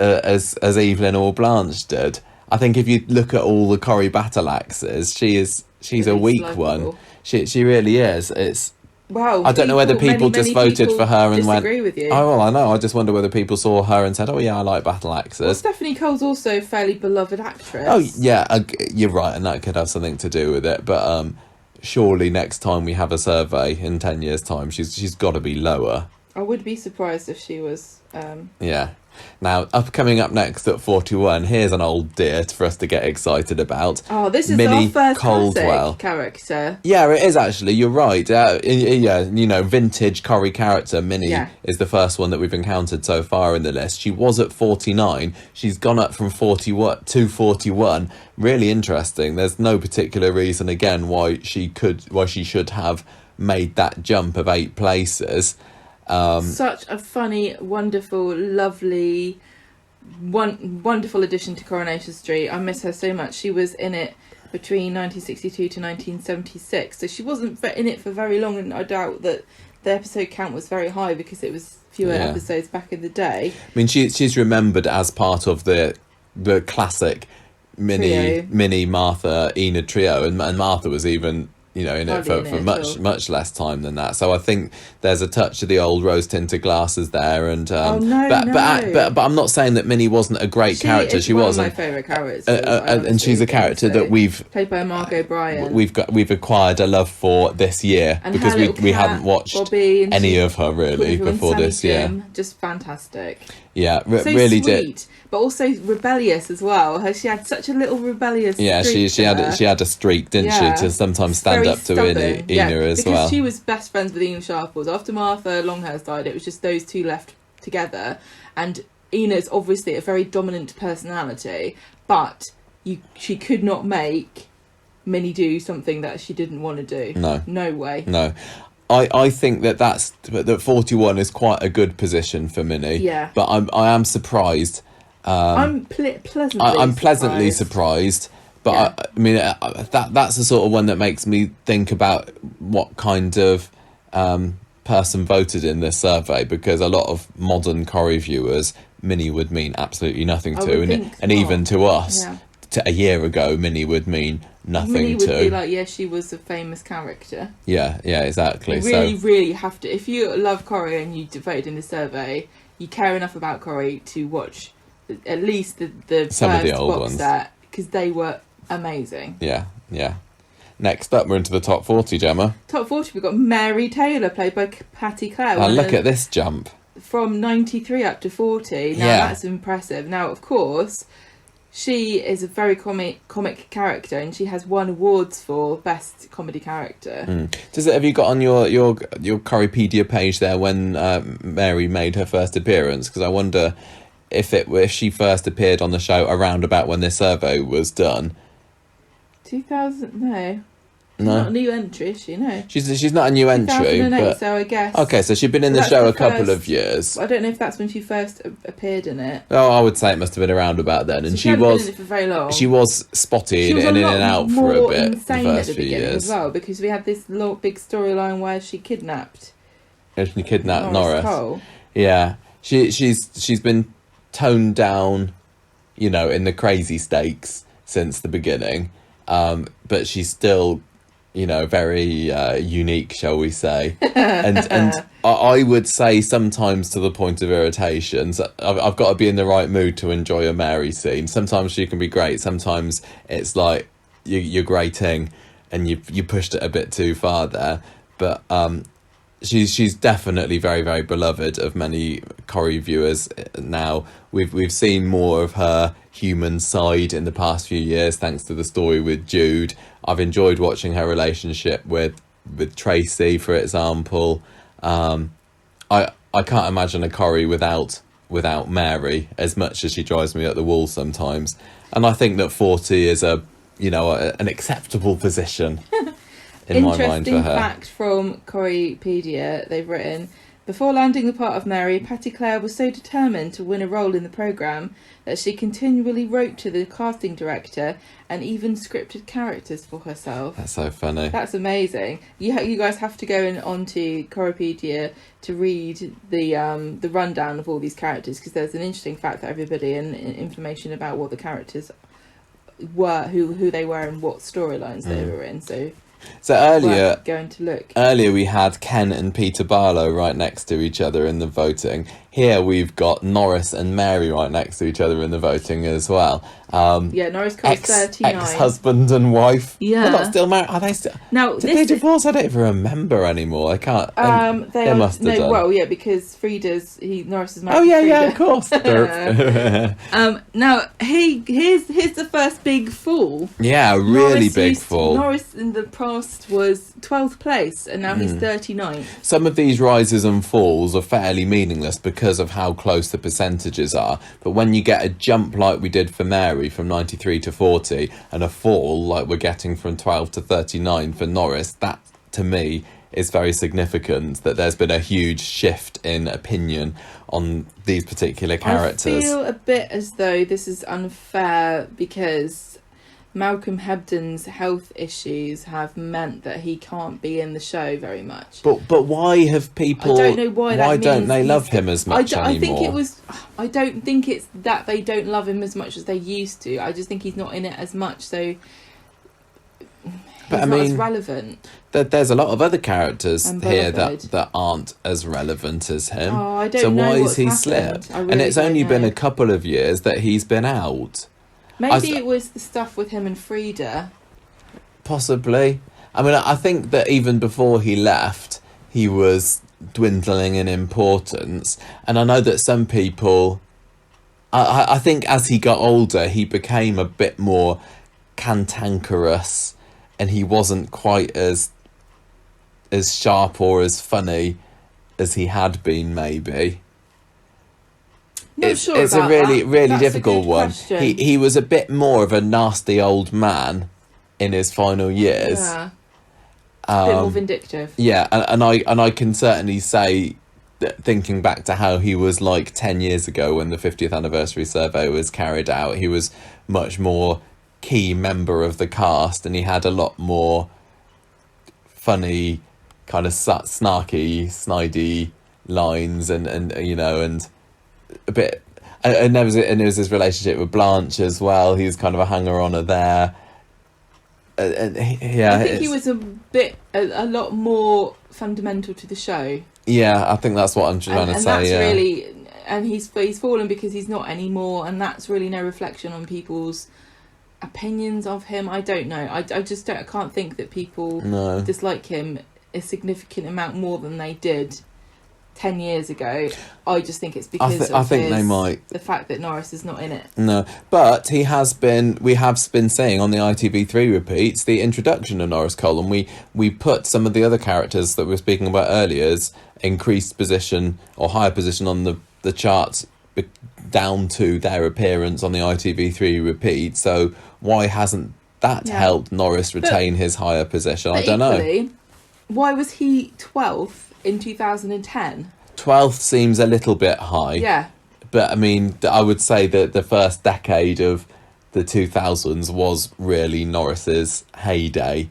A: as Evelyn or Blanche did. I think if you look at all the Corrie battle axes, she's a weak one. She really is. It's I don't know whether people just voted for her and went.
B: With you.
A: Oh well, I know. I just wonder whether people saw her and said, "Oh yeah, I like battle axes."
B: Well, Stephanie Cole's also a fairly beloved actress.
A: Oh yeah, you're right, and that could have something to do with it. But surely next time we have a survey in 10 years' time, she's got to be lower.
B: I would be surprised if she was.
A: Yeah. Now, coming up next at 41, here's an old dear for us to get excited about.
B: Oh, this is
A: Minnie
B: our first
A: Caldwell.
B: Character.
A: Yeah, it is actually. You're right. Vintage Corrie character. Minnie is the first one that we've encountered so far in the list. She was at 49. She's gone up from 41 to 41. Really interesting. There's no particular reason, again, why she should have made that jump of 8 places.
B: Such a funny, wonderful, lovely, wonderful addition to Coronation Street. I miss her so much. She was in it between 1962 to 1976, so she wasn't in it for very long, and I doubt that the episode count was very high because it was fewer episodes back in the day.
A: I mean, she's remembered as part of the classic Minnie, Martha, Enid trio, and Martha was even in it for much less time than that. So I think there's a touch of the old rose-tinted glasses there, and but I'm not saying that Minnie wasn't a great character. She was
B: one of my favourite characters,
A: and she's a character that we've
B: played by Margot Bryan.
A: We've acquired a love for this year, and because we hadn't watched any of her really before this year.
B: Just fantastic.
A: Yeah,
B: so
A: really
B: sweet,
A: did.
B: But also rebellious as well. She had such a little rebellious.
A: Yeah, she had a streak, didn't she, to sometimes stand up to Ina as well.
B: Because she was best friends with Ina Sharples. After Martha Longhurst died, it was just those two left together, and Ina's obviously a very dominant personality, but she could not make Minnie do something that she didn't want to do. No way.
A: No. I think that 41 is quite a good position for Minnie.
B: Yeah.
A: But I am surprised
B: I'm pleasantly
A: I'm pleasantly surprised. But
B: Yeah.
A: I mean, that's the sort of one that makes me think about what kind of person voted in this survey, because a lot of modern Corrie viewers, Minnie would mean absolutely nothing
B: I
A: to,
B: would
A: and
B: think
A: even
B: not.
A: to us,
B: Yeah.
A: to a year ago, Minnie would mean nothing
B: Minnie would
A: to.
B: be like, yeah, she was a famous character.
A: Yeah, exactly.
B: You really, really have to. If you love Corrie and you voted in the survey, you care enough about Corrie to watch at least the
A: Some of
B: first
A: the old
B: box
A: ones.
B: set, because they were amazing.
A: Yeah. Next up, we're into the top 40, Gemma.
B: Top 40, we've got Mary Taylor, played by Patty Clare.
A: Oh, look at this jump.
B: From 93 up to 40. Now,
A: Yeah.
B: that's impressive. Now, of course, she is a very comic character, and she has won awards for Best Comedy Character.
A: Have you got on your Corriepedia page there when Mary made her first appearance? Because I wonder if she first appeared on the show around about when this survey was done.
B: 2000, no. She's
A: No.
B: not a new entry, is she? No.
A: She's not a new entry,
B: 2008,
A: but
B: so I guess.
A: okay, so she'd been in the
B: That's
A: show
B: the
A: a couple
B: first-
A: of years.
B: I don't know if that's when she first appeared in it.
A: Oh, I would say it must have been around about then, and she
B: hadn't been
A: was
B: in it for very long.
A: she was spotted
B: She was
A: and
B: a
A: in
B: lot
A: and out for
B: more
A: a bit the
B: insane at
A: first
B: the
A: few
B: beginning
A: years.
B: as well, because we had this big storyline where she kidnapped
A: And she kidnapped
B: Norris
A: Norris.
B: Cole.
A: Yeah, she's been toned down, in the crazy stakes since the beginning, but she's still, very unique, shall we say? and I would say sometimes to the point of irritation. So I've got to be in the right mood to enjoy a Mary scene. Sometimes she can be great. Sometimes it's like you're grating, and you pushed it a bit too far there. But she's definitely very, very beloved of many Corrie viewers now. We've seen more of her human side in the past few years, thanks to the story with Jude. I've enjoyed watching her relationship with Tracy, for example. I can't imagine a Corrie without Mary, as much as she drives me up the wall sometimes. And I think that 40 is an acceptable position in my mind for
B: Interesting
A: her.
B: fact from Corriepedia, they've written, before landing the part of Mary, Patty Clare was so determined to win a role in the programme that she continually wrote to the casting director and even scripted characters for herself.
A: That's so funny.
B: That's amazing. You guys have to go onto Corriepedia to read the rundown of all these characters, because there's an interesting fact for everybody and information about what the characters were, who they were, and what storylines they were in. So
A: earlier,
B: going to look.
A: we had Ken and Peter Barlow right next to each other in the voting. Here we've got Norris and Mary right next to each other in the voting as well.
B: Norris Cole's 39.
A: Ex-husband and wife.
B: Yeah.
A: They're not still married. Are they still?
B: Now,
A: Did they divorce? I don't even remember anymore. I can't. They must have done.
B: Well, yeah, because Norris is married.
A: Oh
B: to
A: yeah,
B: Frida.
A: of course. Derp.
B: Now here's the first big fall.
A: Yeah, really big fall.
B: Norris in the past was 12th place, and now he's 39th.
A: Some of these rises and falls are fairly meaningless because of how close the percentages are. But when you get a jump like we did for Mary from 93 to 40, and a fall like we're getting from 12 to 39 for Norris, that to me is very significant, that there's been a huge shift in opinion on these particular characters.
B: I feel a bit as though this is unfair because Malcolm Hebden's health issues have meant that he can't be in the show very much.
A: But why have people?
B: I don't know why.
A: Why don't they love him as much anymore?
B: I think it was. I don't think it's that they don't love him as much as they used to. I just think he's not in it as much, so he's not as relevant.
A: There's a lot of other characters
B: And
A: here
B: beloved.
A: that aren't as relevant as him.
B: Oh, I don't
A: so
B: know
A: why
B: what's
A: has he
B: happened.
A: slipped?
B: I really
A: And it's
B: don't
A: only been
B: know.
A: a couple of years that he's been out.
B: Maybe it was the stuff with him and Frida.
A: Possibly. I mean, I think that even before he left, he was dwindling in importance. And I know that some people... I think as he got older, he became a bit more cantankerous, and he wasn't quite as sharp or as funny as he had been, maybe. It's a really
B: That's
A: difficult
B: a good
A: one.
B: question.
A: He was a bit more of a nasty old man in his final years.
B: Yeah. A bit more vindictive.
A: Yeah, and I can certainly say thinking back to how he was like 10 years ago when the 50th anniversary survey was carried out. He was much more key member of the cast, and he had a lot more funny, kind of snarky, snidey lines, and you know, and a bit. And there was his relationship with Blanche as well. He was kind of a hanger-oner there. And yeah,
B: I think he was a lot more fundamental to the show.
A: Yeah, I think that's what I'm trying to say.
B: That's
A: yeah.
B: really, and he's fallen because he's not anymore, and that's really no reflection on people's opinions of him. I don't know. I just don't. I can't think that people dislike him a significant amount more than they did 10 years ago. I just think it's because
A: they might.
B: The fact that Norris is not in it.
A: No, but we have been seeing on the ITV3 repeats the introduction of Norris Cole, and we put some of the other characters that we were speaking about earlier as increased position or higher position on the charts down to their appearance on the ITV3 repeat. So why hasn't that helped Norris retain his higher position? I don't know.
B: Why was he 12th in 2010?
A: 12th seems a little bit high.
B: Yeah.
A: But I mean, I would say that the first decade of the 2000s was really Norris's heyday.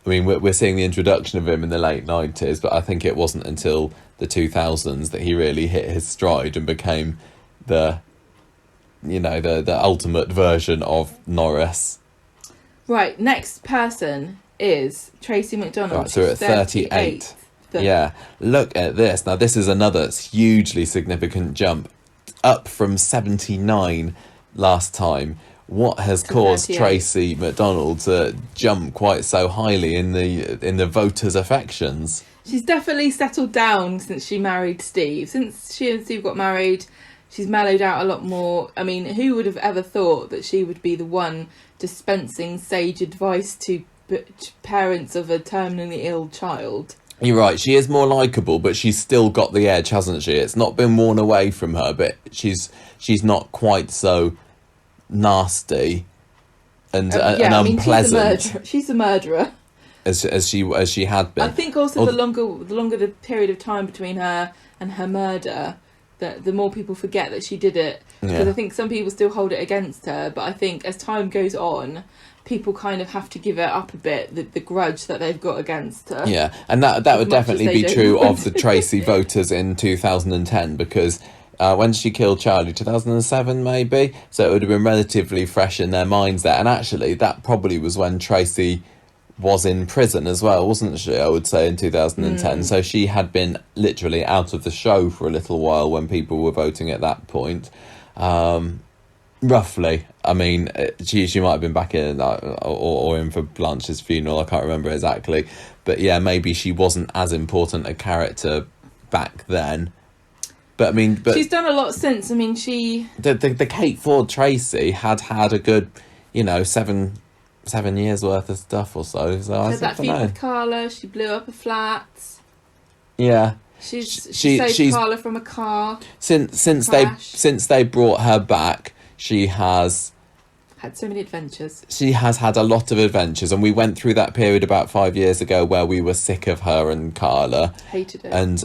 A: I mean, we're seeing the introduction of him in the late 90s, but I think it wasn't until the 2000s that he really hit his stride and became the ultimate version of Norris. Right,
B: next person is Tracy Mcdonald.
A: Right, so at 38. Yeah, look at this. Now, this is another hugely significant jump, up from 79 last time. What has caused
B: 38.
A: Tracy Mcdonald to jump quite so highly in the voters' affections?
B: She's definitely settled down since she married Steve. Since she and Steve got married, she's mellowed out a lot more. I mean, who would have ever thought that she would be the one dispensing sage advice to parents of a terminally ill child?
A: You're right, she is more likeable, but she's still got the edge, hasn't she? It's not been worn away from her, but she's not quite so nasty and unpleasant.
B: She's a murderer.
A: As she had been.
B: I think also the longer the period of time between her and her murder, the more people forget that she did it. Because I think some people still hold it against her, but I think as time goes on, people kind of have to give it up a bit, the grudge that they've got against her. Yeah,
A: and that would definitely be true of the Tracy voters in 2010, because when she killed Charlie, 2007 maybe, so it would have been relatively fresh in their minds there. And actually, that probably was when Tracy was in prison as well, wasn't she, I would say, in 2010. So she had been literally out of the show for a little while when people were voting at that point. Roughly. I mean, she might have been back in or in for Blanche's funeral. I can't remember exactly, but yeah, maybe she wasn't as important a character back then. But I mean,
B: she's done a lot since. I mean,
A: the Kate Ford Tracy had a good, 7 years worth of stuff or so. So I
B: had that feud with Carla. She blew up a flat.
A: Yeah.
B: She saved Carla from a car.
A: Since they brought her back, she has
B: had so many adventures.
A: She has had a lot of adventures, and we went through that period about 5 years ago where we were sick of her and Carla.
B: Hated it.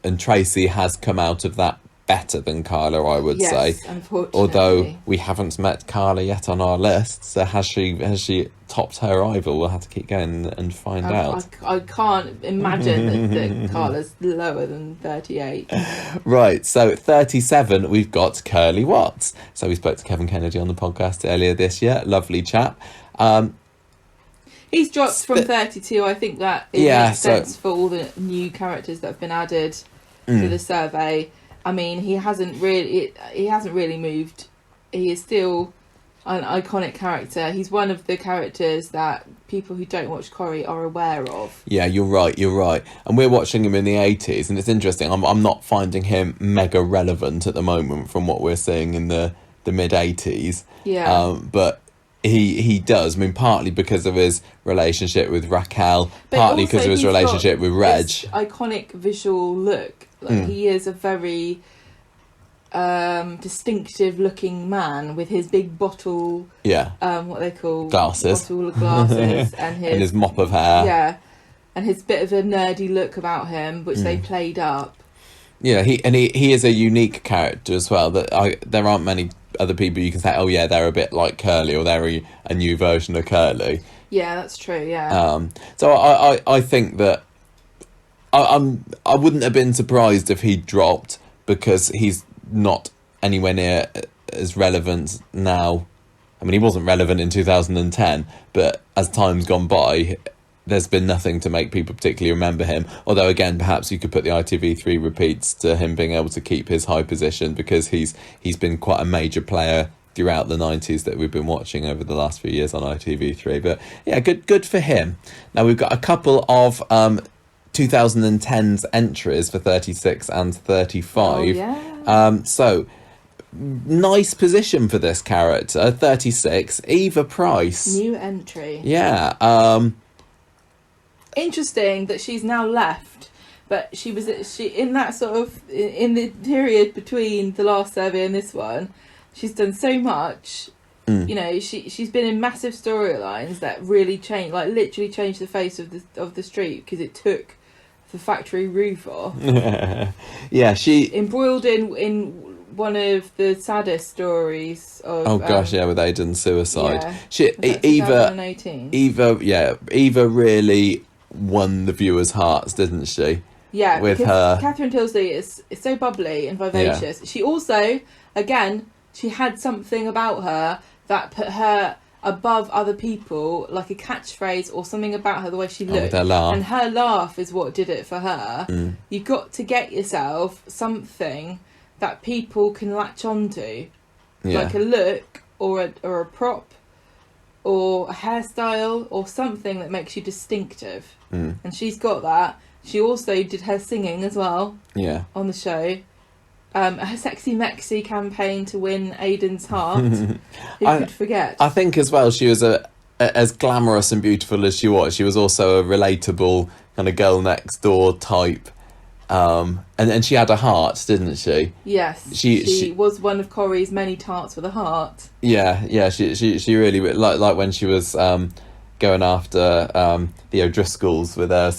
A: And Tracy has come out of that better than Carla, I would say.
B: Unfortunately.
A: Although we haven't met Carla yet on our list, so has she topped her rival? We'll have to keep going and find out.
B: I can't imagine that Carla's lower than 38.
A: Right, so at 37 we've got Curly Watts. So we spoke to Kevin Kennedy on the podcast earlier this year. Lovely chap.
B: He's dropped from 32. I think that it makes sense for all the new characters that have been added to the survey. I mean, he hasn't really moved. He is still an iconic character. He's one of the characters that people who don't watch Corrie are aware of. Yeah, you're right. And we're watching him in the 80s, and it's interesting. I'm not finding him mega relevant at the moment from what we're seeing in the mid 80s. Yeah.
A: But he does. I mean, partly because of his relationship with Raquel, partly because of his relationship with Reg.
B: This iconic visual look. He is a very distinctive looking man with his big bottle, what they call
A: glasses,
B: bottle of glasses, and
A: his mop of hair,
B: and his bit of a nerdy look about him, which they played up.
A: Yeah, he is a unique character as well. There aren't many other people you can say, oh yeah, they're a bit like Curly, or they're a new version of Curly.
B: Yeah, that's true. Yeah.
A: So I think that I wouldn't have been surprised if he dropped, because he's not anywhere near as relevant now. I mean, he wasn't relevant in 2010, but as time's gone by, there's been nothing to make people particularly remember him. Although, again, perhaps you could put the ITV3 repeats to him being able to keep his high position, because he's been quite a major player throughout the 90s that we've been watching over the last few years on ITV3. But yeah, good for him. Now we've got a couple of 2010's entries for 36 and 35.
B: Oh, yeah.
A: So nice position for this character. 36, Eva Price.
B: New entry.
A: Yeah.
B: Interesting that she's now left, but she in that sort of in the period between the last survey and this one, she's done so much. You know, she's been in massive storylines that really changed, like literally changed the face of the street, because it took the factory roof off.
A: Yeah, she
B: embroiled in one of the saddest stories of
A: with Aidan's suicide.
B: Yeah,
A: Eva really won the viewers' hearts, didn't she?
B: Yeah,
A: with her.
B: Catherine Tilsley is so bubbly and vivacious. Yeah. She also, again, she had something about her that put her above other people, like a catchphrase or something about her, the way she looked.
A: With her laugh.
B: And her laugh is what did it for her. You've got to get yourself something that people can latch onto, like a look or a prop or a hairstyle or something that makes you distinctive. And she's got that. She also did her singing as well. Yeah. On the show. Her Sexy Mexi campaign to win Aidan's heart. Who could forget? I
A: think as well, she was as glamorous and beautiful as she was. She was also a relatable kind of girl next door type. And she had a heart, didn't she?
B: Yes, she was one of Corrie's many tarts with a heart.
A: Yeah, she really, like when she was going after the O'Driscolls with her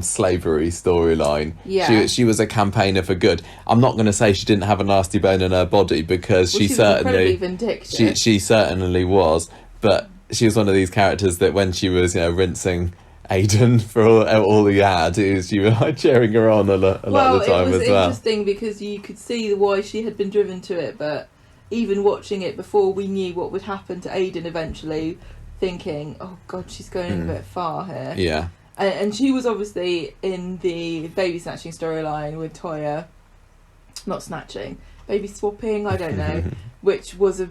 A: slavery storyline. Yeah, she was a campaigner for good. I'm not going to say she didn't have a nasty bone in her body, because she certainly she certainly was. But she was one of these characters that when she was rinsing Aidan for all he had, you were like cheering her on a lot of the time as well.
B: It was interesting because you could see why she had been driven to it, but even watching it before we knew what would happen to Aidan eventually, thinking, oh god, she's going a bit far here.
A: Yeah.
B: And she was obviously in the baby snatching storyline with Toya, not snatching, baby swapping, I don't know, which was a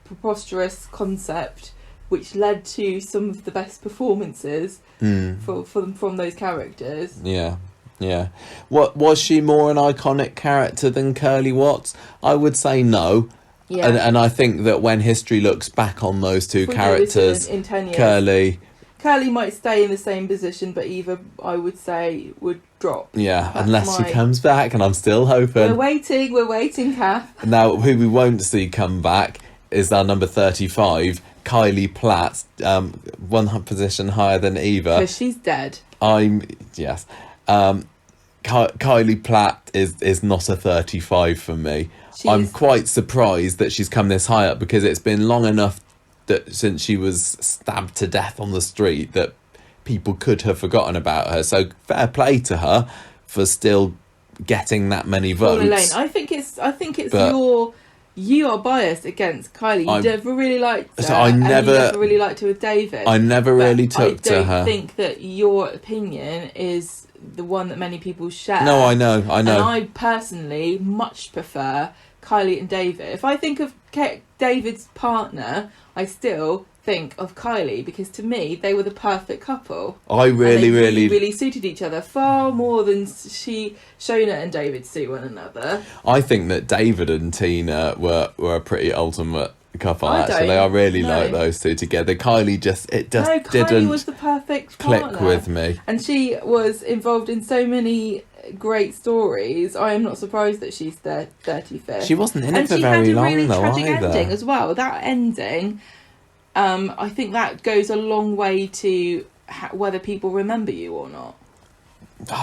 B: preposterous concept which led to some of the best performances from those characters.
A: Yeah. What was she more an iconic character than Curly Watts? I would say no. Yeah. And I think that when history looks back on those two characters,
B: in 10 years, Curly might stay in the same position, but Eva, I would say, would drop.
A: Yeah, unless she comes back, and I'm still hoping.
B: We're waiting, Kath.
A: Now, who we won't see come back is our number 35, Kylie Platt, one position higher than Eva.
B: Because she's dead.
A: Yes. Kylie Platt is not a 35 for me. I'm quite surprised that she's come this high up, because it's been long enough that since she was stabbed to death on the street that people could have forgotten about her. So fair play to her for still getting that many votes.
B: Elaine, I think it's you are biased against Kylie. You never really liked her.
A: So you never
B: really liked her with David.
A: I never really took to her.
B: I don't think that your opinion is the one that many people share.
A: No, I know.
B: And I personally much prefer Kylie and David. If I think of David's partner, I still think of Kylie, because to me they were the perfect couple.
A: I really
B: suited each other far more than Shona and David suit one another.
A: I think that David and Tina were a pretty ultimate couple. Actually, I really like those two together. Kylie Kylie
B: was the perfect
A: click
B: partner
A: with me,
B: and she was involved in so many great stories. I am not surprised that she's 35th.
A: She wasn't in it for very long, though,
B: and she had a really tragic
A: either.
B: ending as well. That ending, I think that goes a long way to whether people remember you or not.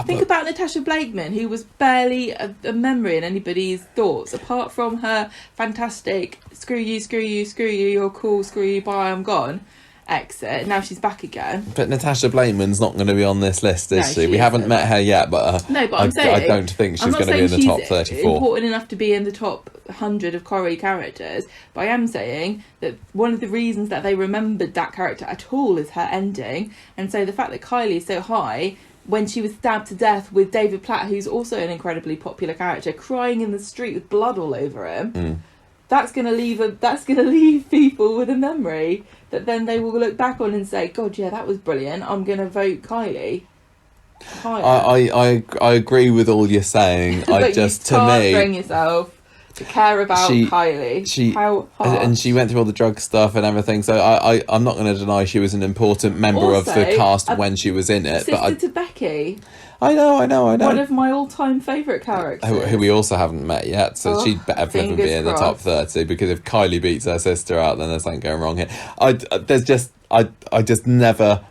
B: Think about Natasha Blakeman, who was barely a memory in anybody's thoughts, apart from her fantastic screw you, you're cool, screw you, bye, I'm gone exit. Now she's back again.
A: But Natasha Blakeman's not going to be on this list, is she? We haven't met her yet, but,
B: no, but I'm saying,
A: I don't think she's going to be in the top 34.
B: Important enough to be in the top 100 of Corrie characters, but I am saying that one of the reasons that they remembered that character at all is her ending, and so the fact that Kylie is so high when she was stabbed to death with David Platt, who's also an incredibly popular character, crying in the street with blood all over him. That's going to leave people with a memory that then they will look back on and say, God, yeah, that was brilliant. I'm going to vote Kylie.
A: I agree with all you're saying.
B: But you can't bring yourself to care about Kylie. How hard.
A: And she went through all the drug stuff and everything, so I'm not going to deny she was an important member of the cast when she was in it.
B: Sister to Becky.
A: I know.
B: One of my all-time favourite characters.
A: Who we also haven't met yet, so she'd definitely be in the top 30, because if Kylie beats her sister out, then there's something going wrong here. I just never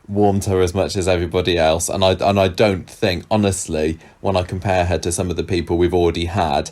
A: warmed her as much as everybody else, and I don't think, honestly, when I compare her to some of the people we've already had,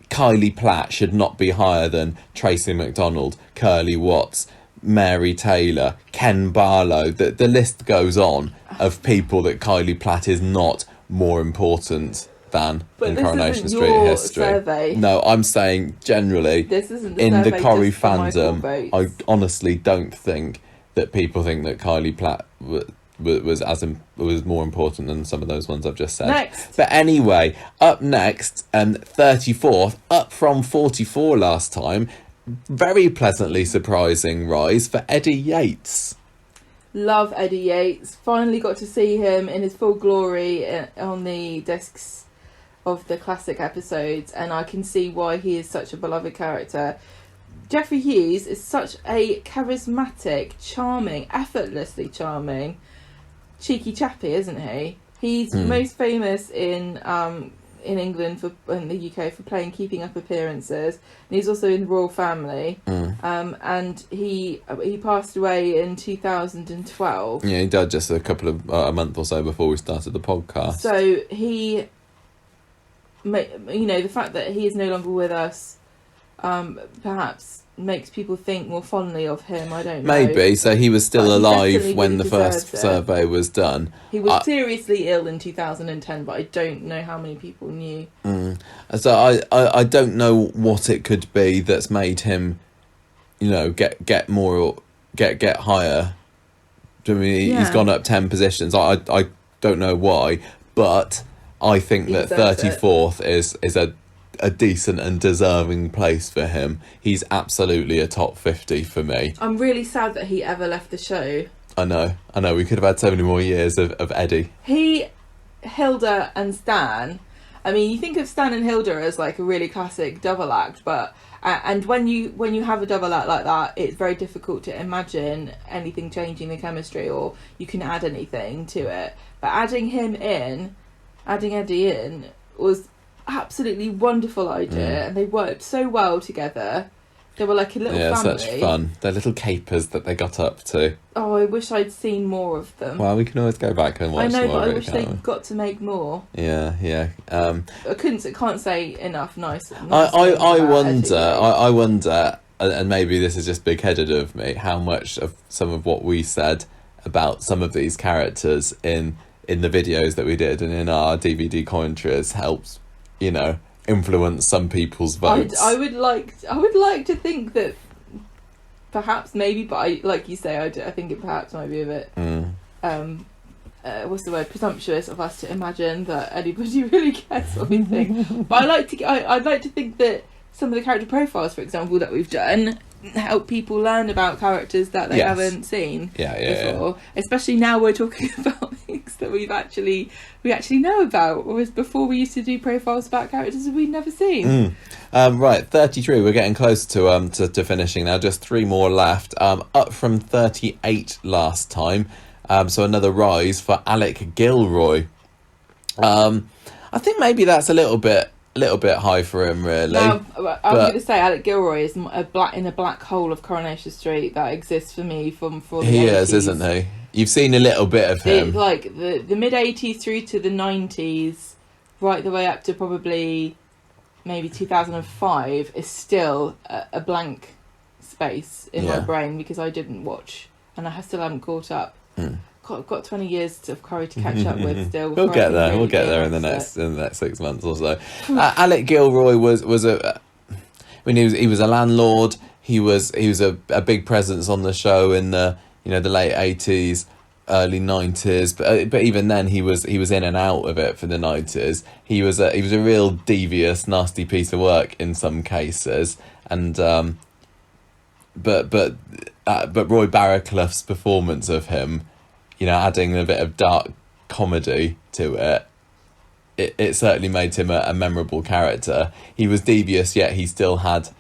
A: Kylie Platt should not be higher than Tracy Mcdonald, Curly Watts, Mary Taylor, Ken Barlow. The list goes on of people that Kylie Platt is not more important than in Coronation Street history.
B: Survey.
A: No, I'm saying generally,
B: this isn't
A: in the Corrie fandom, I honestly don't think that people think that Kylie Platt was more important than some of those ones I've just said.
B: Next.
A: But anyway, up next, 34th, up from 44 last time, very pleasantly surprising rise for Eddie Yates.
B: Love Eddie Yates. Finally got to see him in his full glory on the discs of the classic episodes, and I can see why he is such a beloved character. Geoffrey Hughes is such a charismatic, charming, effortlessly charming, cheeky chappy, isn't he? He's most famous in England in the UK for playing keeping up appearances, and he's also in the royal family. And he passed away in 2012.
A: Yeah, he died just a month or so before we started the podcast.
B: So he, the fact that he is no longer with us, perhaps makes people think more fondly of him. I don't know.
A: Maybe. So he was still alive when the first survey was done.
B: He was seriously ill in 2010, but I don't know how many people knew.
A: So I don't know what it could be that's made him, get more, get higher. I mean, he's gone up 10 positions. I don't know why, but I think that 34th is a decent and deserving place for him. He's absolutely a top 50 for me.
B: I'm really sad that he ever left the show.
A: I know. We could have had so many more years of Eddie.
B: Hilda and Stan. I mean, you think of Stan and Hilda as like a really classic double act, but and when you have a double act like that, it's very difficult to imagine anything changing the chemistry, or you can add anything to it. But adding Eddie in was absolutely wonderful idea, and they worked so well together. They were like a little family.
A: Such fun. Their little capers that they got up to.
B: Oh, I wish I'd seen more of them.
A: Well, we can always go back and watch.
B: I know,
A: more
B: but I
A: of
B: wish they got to make more.
A: Yeah.
B: I can't say enough nice.
A: I wonder, and maybe this is just big-headed of me, how much of some of what we said about some of these characters in the videos that we did and in our DVD commentaries helps, influence some people's votes.
B: I would like to think that perhaps, maybe, but like you say, I think it perhaps might be a bit what's the word, presumptuous of us to imagine that anybody really cares what we think. But I'd like to think that some of the character profiles, for example, that we've done help people learn about characters that they haven't seen before. Especially now we're talking about things that we actually know about, whereas before we used to do profiles about characters that we'd never seen.
A: Right, 33. We're getting close to finishing now. Just 3 more left. Up from 38 last time. So another rise for Alec Gilroy. I think maybe that's a little bit high for him, really.
B: Now, I'm going to say Alec Gilroy is in a black hole of Coronation Street that exists for me from the 80s.
A: He is, isn't he? You've seen a little bit of him.
B: Like the mid-80s through to the 90s, right the way up to probably maybe 2005, is still a blank space in my brain because I didn't watch and I still haven't caught up. I've got 20 years of Corrie to catch up with still.
A: We'll get there. We'll get there in the next 6 months or so. Alec Gilroy was he was a landlord. He was a big presence on the show in the the late 80s, early 90s. But even then he was in and out of it for the 90s. He was a real devious, nasty piece of work in some cases. And but Roy Barraclough's performance of him, adding a bit of dark comedy to it certainly made him a memorable character. He was devious, yet he still had,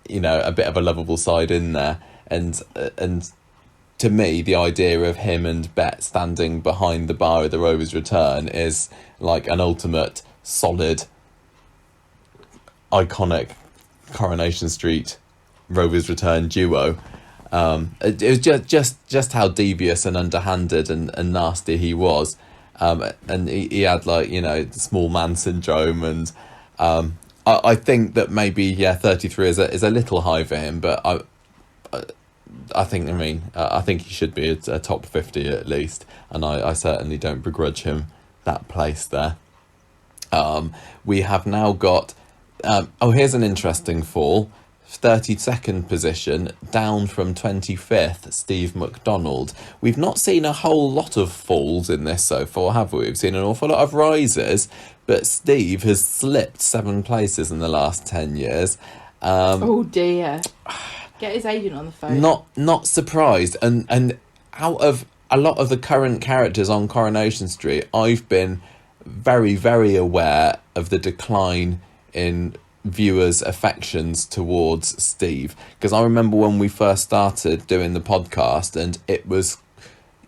A: a bit of a lovable side in there. And to me, the idea of him and Bet standing behind the bar of the Rover's Return is like an ultimate, solid, iconic Coronation Street Rover's Return duo. It was just how devious and underhanded and nasty he was, and he had small man syndrome, and I think that maybe 33 is a little high for him, but I think he should be a top 50 at least, and I certainly don't begrudge him that place there. We have now got here's an interesting fall. 32nd position, down from 25th, Steve Mcdonald. We've not seen a whole lot of falls in this so far, have we? We've seen an awful lot of rises, but Steve has slipped 7 places in the last 10 years.
B: Oh dear. Get his agent on the phone.
A: Not surprised. And out of a lot of the current characters on Coronation Street, I've been very, very aware of the decline in viewers' affections towards Steve, because I remember when we first started doing the podcast and it was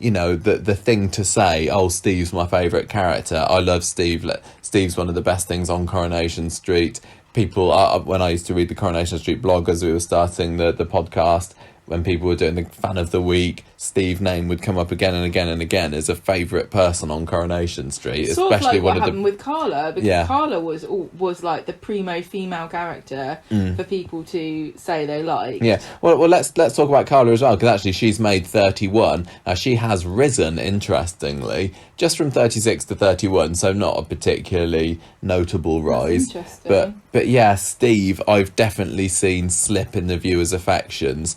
A: the thing to say, oh, Steve's my favourite character, I love Steve, Steve's one of the best things on Coronation Street. People, when I used to read the Coronation Street blog as we were starting the podcast, when people were doing the fan of the week, Steve's name would come up again and again and again as a favourite person on Coronation Street.
B: Sort
A: especially
B: of like what happened with Carla, because Carla was like the primo female character for people to say they liked.
A: Yeah, well, let's talk about Carla as well, because actually she's made 31. Now she has risen, interestingly, just from 36 to 31, so not a particularly notable rise.
B: That's interesting.
A: But yeah, Steve, I've definitely seen slip in the viewers' affections.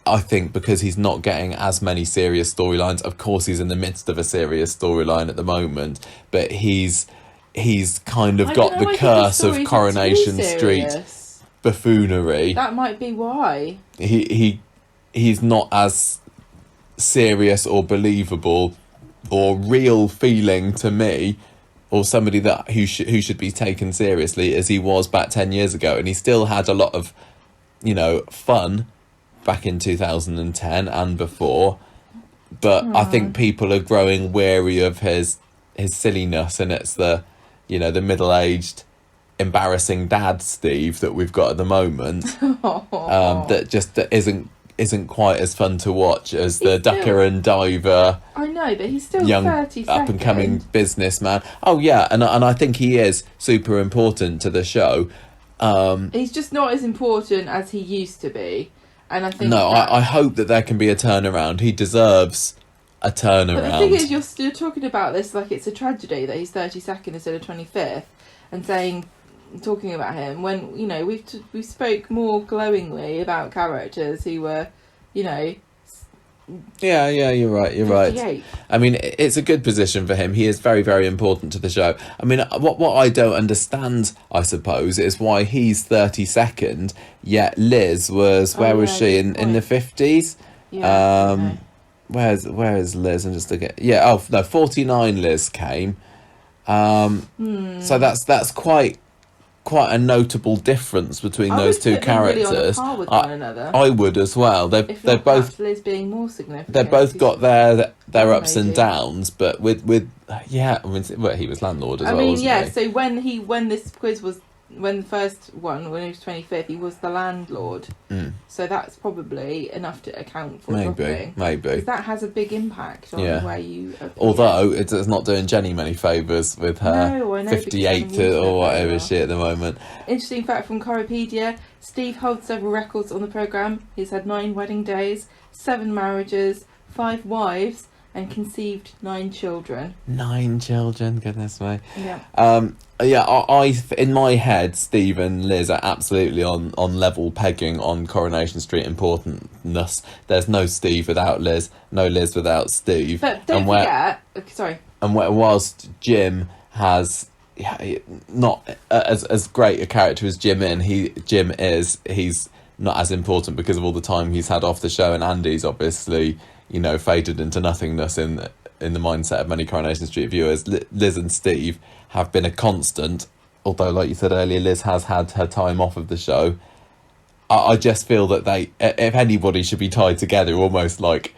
A: I think because he's not getting as many serious storylines. Of course, he's in the midst of a serious storyline at the moment, but he's kind of got the curse of Coronation Street buffoonery.
B: That might be why.
A: He's not as serious or believable or real feeling to me, or somebody who should be taken seriously as he was back 10 years ago, and he still had a lot of fun back in 2010 and before, but I think people are growing wary of his silliness, and it's the the middle-aged embarrassing dad Steve that we've got at the moment, that isn't quite as fun to watch as the ducker and diver.
B: I know, but he's still
A: young
B: 32nd.
A: up and coming businessman. Oh yeah, and I think he is super important to the show.
B: He's just not as important as he used to be. And I think
A: I hope that there can be a turnaround. He deserves a turnaround.
B: But the thing is, you're still talking about this like it's a tragedy that he's 32nd instead of 25th, and talking about him when we spoke more glowingly about characters who were,
A: Yeah, you're right.
B: 58.
A: I mean, it's a good position for him. He is very, very important to the show. I mean, what I don't understand, I suppose, is why he's 32nd, yet Liz was, where was she, in the 50s?
B: Yeah.
A: Where is Liz? I'm just looking. Yeah, 49 Liz came. So that's quite a notable difference between those two characters.
B: Really on a par with one another.
A: I would as well. They're both
B: Liz being more significant.
A: They've both got their ups and downs, but with he was landlord as well.
B: I mean,
A: wasn't he?
B: So when this quiz was the first one, when he was 25th, he was the landlord. So that's probably enough to account for dropping.
A: Maybe.
B: Because that has a big impact on where you appear.
A: Although it's not doing Jenny many favours with her
B: No, I know,
A: 58 or whatever she at the moment.
B: Interesting fact from Corriepedia, Steve holds several records on the programme. He's had 9 wedding days, 7 marriages, 5 wives, and conceived 9 children.
A: 9 children, goodness me.
B: Yeah.
A: I in my head, Steve and Liz are absolutely on level pegging on Coronation Street importantness. There's no Steve without Liz, no Liz without Steve.
B: But don't forget... Sorry.
A: And whilst Jim has not as great a character as Jim is, he's not as important because of all the time he's had off the show, and Andy's obviously, faded into nothingness in the mindset of many Coronation Street viewers. Liz and Steve have been a constant, although, like you said earlier, Liz has had her time off of the show. I just feel that they, if anybody should be tied together, almost like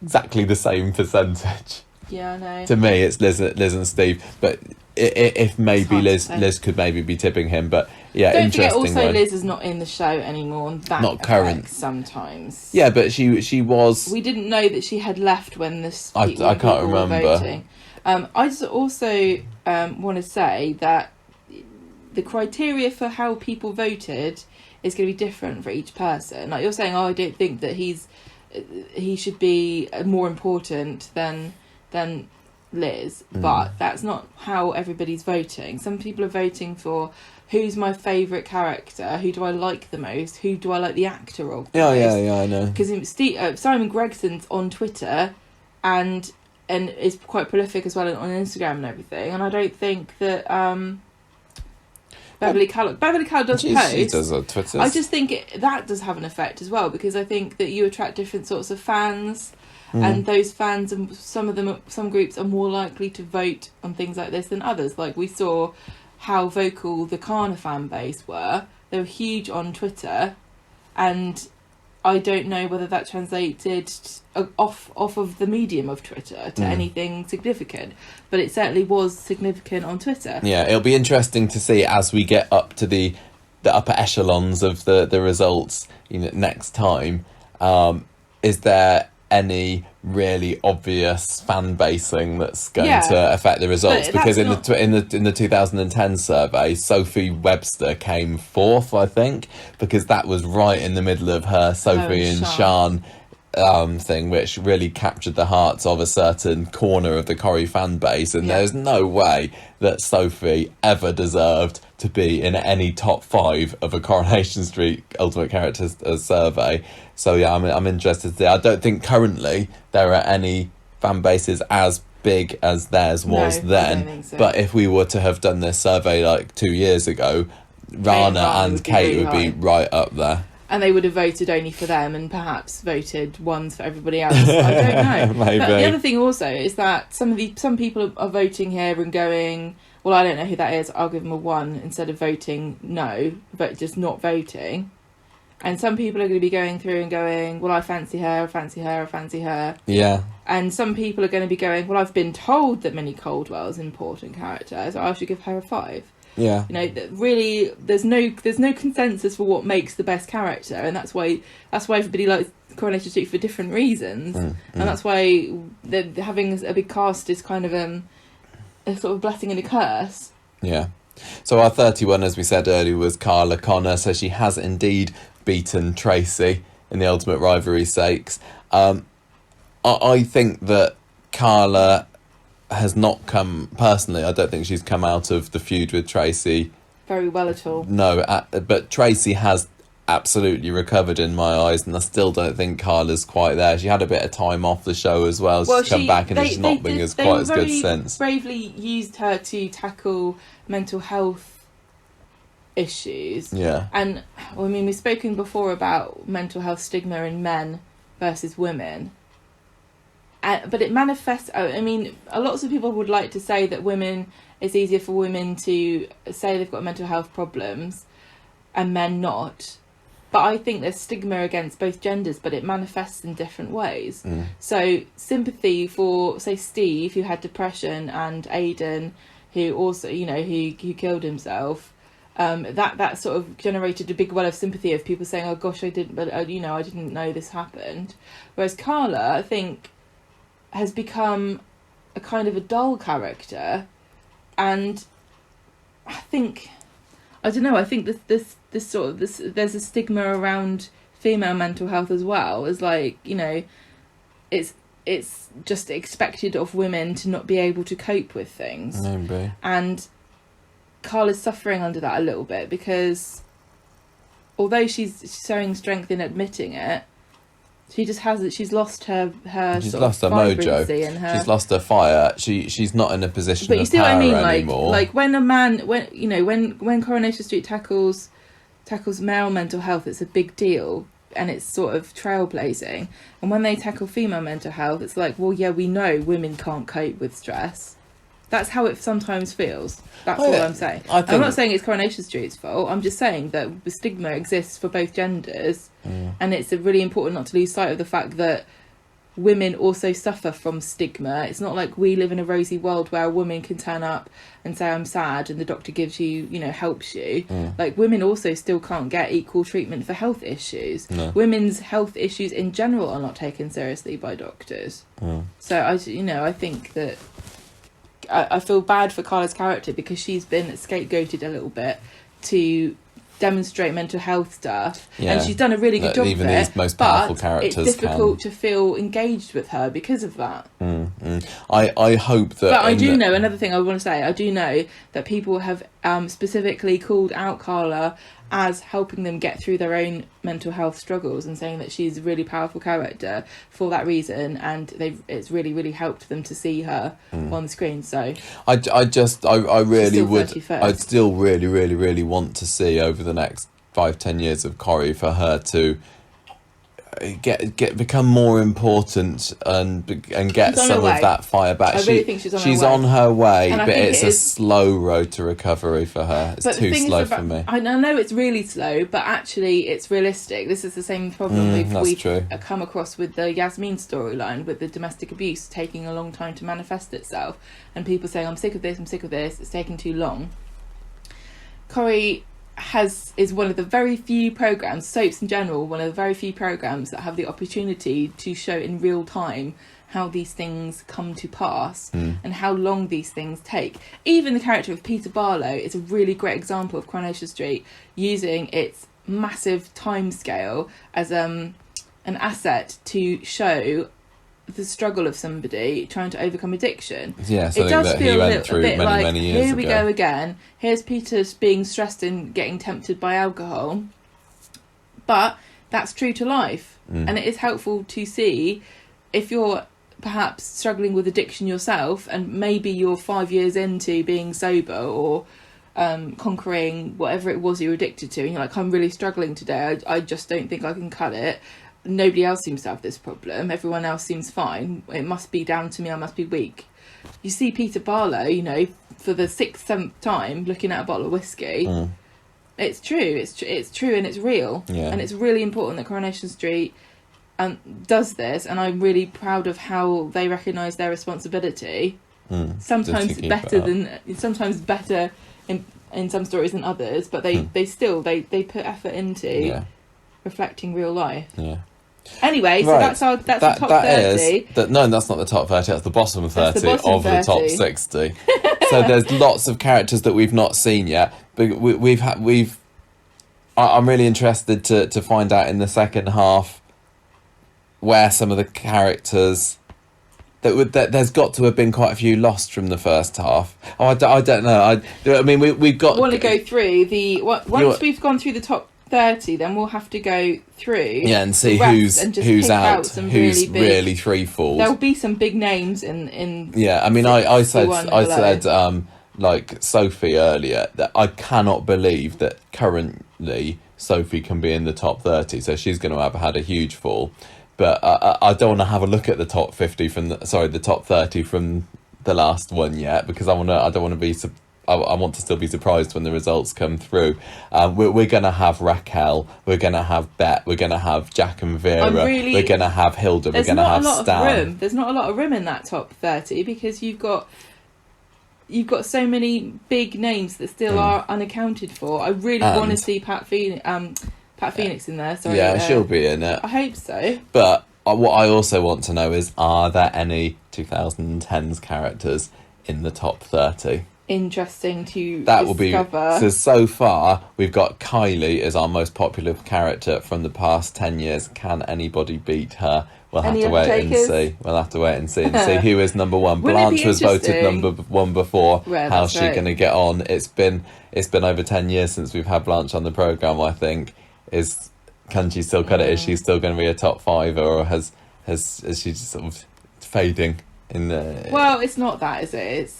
A: exactly the same percentage.
B: Yeah, I know.
A: To me, it's Liz and Steve, but if maybe Liz could maybe be tipping him, but yeah,
B: don't
A: interesting.
B: Forget also Liz is not in the show anymore, and that
A: not current
B: sometimes.
A: Yeah, but she was.
B: We didn't know that she had left when this.
A: I can't remember.
B: Voting. I just also want to say that the criteria for how people voted is going to be different for each person. Like you're saying, I don't think that he should be more important than Liz, but that's not how everybody's voting. Some people are voting for who's my favourite character, who do I like the most, who do I like the actor of.
A: Yeah, I know.
B: Because Simon Gregson's on Twitter and is quite prolific as well on Instagram and everything, and I don't think that Beverly Callum does post.
A: She does on Twitter.
B: I just think that does have an effect as well, because I think that you attract different sorts of fans. And those fans, and some groups are more likely to vote on things like this than others. Like we saw how vocal the Connor fan base were. They were huge on Twitter, and I don't know whether that translated off of the medium of Twitter to anything significant, but it certainly was significant on Twitter.
A: Yeah, it'll be interesting to see as we get up to the upper echelons of the results next time. Is there any really obvious fan basing that's going to affect the results? Because in the 2010 survey, Sophie Webster came 4th, I think, because that was right in the middle of her Sophie and Sian thing, which really captured the hearts of a certain corner of the Corrie fan base, and there's no way that Sophie ever deserved to be in any top 5 of a Coronation Street Ultimate Characters survey. So yeah, I'm interested to see. I don't think currently there are any fan bases as big as theirs was then. I don't think so. But if we were to have done this survey like 2 years ago, Rana and Kate would be right up there.
B: And they would have voted only for them and perhaps voted ones for everybody else. I don't know.
A: Maybe.
B: But the other thing also is that some people are voting here and going, well, I don't know who that is, I'll give them a 1 instead of voting no, but just not voting. And some people are going to be going through and going, well, I fancy her, I fancy her, I fancy her.
A: Yeah. And
B: some people are going to be going, well, I've been told that Minnie Caldwell's an important character, so I should give her a 5.
A: Yeah.
B: Really, there's no consensus for what makes the best character, and that's why everybody likes Coronation Street for different reasons, and that's why having a big cast is kind of a sort of blessing and a curse. Yeah.
A: So our 31, as we said earlier, was Carla Connor. So she has indeed beaten Tracy in the Ultimate Rivalry stakes. I think that Carla has not come, personally, I don't think she's come out of the feud with Tracy
B: very well at all.
A: No, but Tracy has absolutely recovered in my eyes, and I still don't think Carla's quite there. She had a bit of time off the show as well. She's come back and she's not been quite as good since.
B: They bravely used her to tackle mental health issues.
A: Yeah. And,
B: I mean, we've spoken before about mental health stigma in men versus women. But it manifests, I mean, lots of people would like to say that it's easier for women to say they've got mental health problems and men not. But I think there's stigma against both genders, but it manifests in different ways. So sympathy for, say, Steve, who had depression, and Aidan, who also, who killed himself. that sort of generated a big well of sympathy of people saying, "Oh gosh, I didn't know this happened." Whereas Carla, I think, has become a kind of a dull character, and I think this there's a stigma around female mental health as well, as like, it's just expected of women to not be able to cope with things.
A: Maybe.
B: And Carla's suffering under that a little bit, because although she's showing strength in admitting it, she's lost her
A: she's lost her mojo. She's lost her fire. She's not in a position
B: but you
A: of
B: see what I
A: power
B: mean?
A: anymore.
B: Like when a man, when Coronation Street tackles male mental health, it's a big deal and it's sort of trailblazing. And when they tackle female mental health, it's like, well, yeah, we know women can't cope with stress. That's how it sometimes feels. That's all I'm saying. I'm not saying it's Coronation Street's fault. I'm just saying that the stigma exists for both genders, and it's really important not to lose sight of the fact that women also suffer from stigma. It's not like we live in a rosy world where a woman can turn up and say, "I'm sad," and the doctor gives you, helps you. Like, women also still can't get equal treatment for health issues.
A: No.
B: Women's health issues in general are not taken seriously by doctors. So I think that I feel bad for Carla's character, because she's been scapegoated a little bit to demonstrate mental health stuff, and she's done a really good job
A: even
B: of it.
A: these most powerful characters
B: it's difficult to feel engaged with her because of that.
A: I hope that.
B: But I do know another thing I want to say. I do know that people have specifically called out Carla as helping them get through their own mental health struggles, and saying that she's a really powerful character for that reason, and it's really, really helped them to see her on the screen. So
A: I really would.
B: 31st.
A: I'd still really, really, really want to see over the next 5-10 years of Corrie, for her to become more important and get some of that fire back.
B: I really think
A: she's on her way,
B: and
A: but it's a slow road to recovery for her. It's too slow for me.
B: I know it's really slow, but actually it's realistic. This is the same problem we've come across with the Yasmine storyline, with the domestic abuse taking a long time to manifest itself, and people saying, "I'm sick of this, it's taking too long." Corrie is one of the very few programmes, soaps in general, one of the very few programmes that have the opportunity to show in real time how these things come to pass and how long these things take. Even the character of Peter Barlow is a really great example of Coronation Street using its massive time scale as an asset to show the struggle of somebody trying to overcome addiction.
A: Yeah, so it does feel a bit like, many years
B: here we go again. Here's Peter being stressed and getting tempted by alcohol. But that's true to life. And it is helpful to see, if you're perhaps struggling with addiction yourself, and maybe you're 5 years into being sober or conquering whatever it was you were addicted to, and you're like, "I'm really struggling today. I just don't think I can cut it. Nobody else seems to have this problem. Everyone else seems fine. It must be down to me. I must be weak." You see Peter Barlow, for the 6th, 7th time looking at a bottle of whiskey. It's true. It's true, and it's real.
A: Yeah.
B: And it's really important that Coronation Street does this, and I'm really proud of how they recognise their responsibility. Sometimes better in some stories than others, but they still put effort into reflecting real life.
A: Yeah.
B: Anyway, so that's the top 30.
A: No, that's not the top 30. That's the bottom 30 of the top
B: 30.
A: 60. So there's lots of characters that we've not seen yet. But I'm really interested to find out in the second half where some of the characters there's got to have been quite a few lost from the first half. I don't know. I mean, we've got.
B: I want to go through once we've gone through the top 30, then we'll have to go through
A: and see who's out, who's really free falls.
B: There'll be some big names in
A: I mean, I said like Sophie earlier, that I cannot believe that currently Sophie can be in the top 30, so she's going to have had a huge fall. But I don't want to have a look at the top 50 the top 30 from the last one yet, because I want to still be surprised when the results come through. We're going to have Raquel, we're going to have Bet, we're going to have Jack and Vera, we're going to have Hilda, we're going to have Stan.
B: There's not a lot of room in that top 30, because you've got you've got so many big names that still are unaccounted for. I really want to see Pat Phoenix in there. Sorry,
A: yeah, she'll be in it.
B: I hope so.
A: But what I also want to know is, are there any 2010s characters in the top 30?
B: Interesting to
A: that
B: discover.
A: Will be so far we've got Kylie as our most popular character from the past 10 years. Can anybody beat her? We'll have to wait and see. We'll have to wait and see who is number one. Blanche was voted number one before. How's she going to get on? It's been over 10 years since we've had Blanche on the programme, I think. Can she still cut it? Is she still going to be a top fiver, or has she just sort of fading in the...
B: Well, it's not that, is it?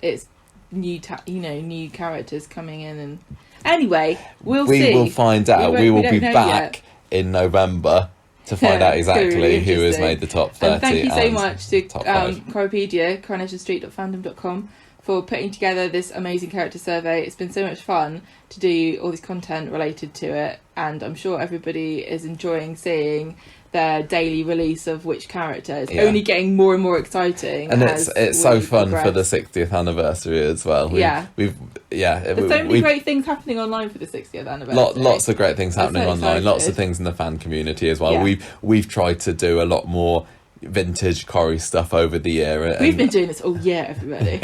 B: It's new new characters coming in, and anyway, we
A: will find out. We will be back in November to find out exactly really who has made the top 30.
B: And thank you so much to Corriepedia, coronationsstreet.fandom.com, for putting together this amazing character survey. It's been so much fun to do all this content related to it, and I'm sure everybody is enjoying seeing their daily release of which character. It's only getting more and more exciting,
A: and it's so fun for the 60th anniversary as well. There's so
B: many great things happening online for the 60th anniversary.
A: Lots of great things happening online. Lots of things in the fan community as well. We've tried to do a lot more vintage Corrie stuff over the year.
B: We've been doing this all year, everybody.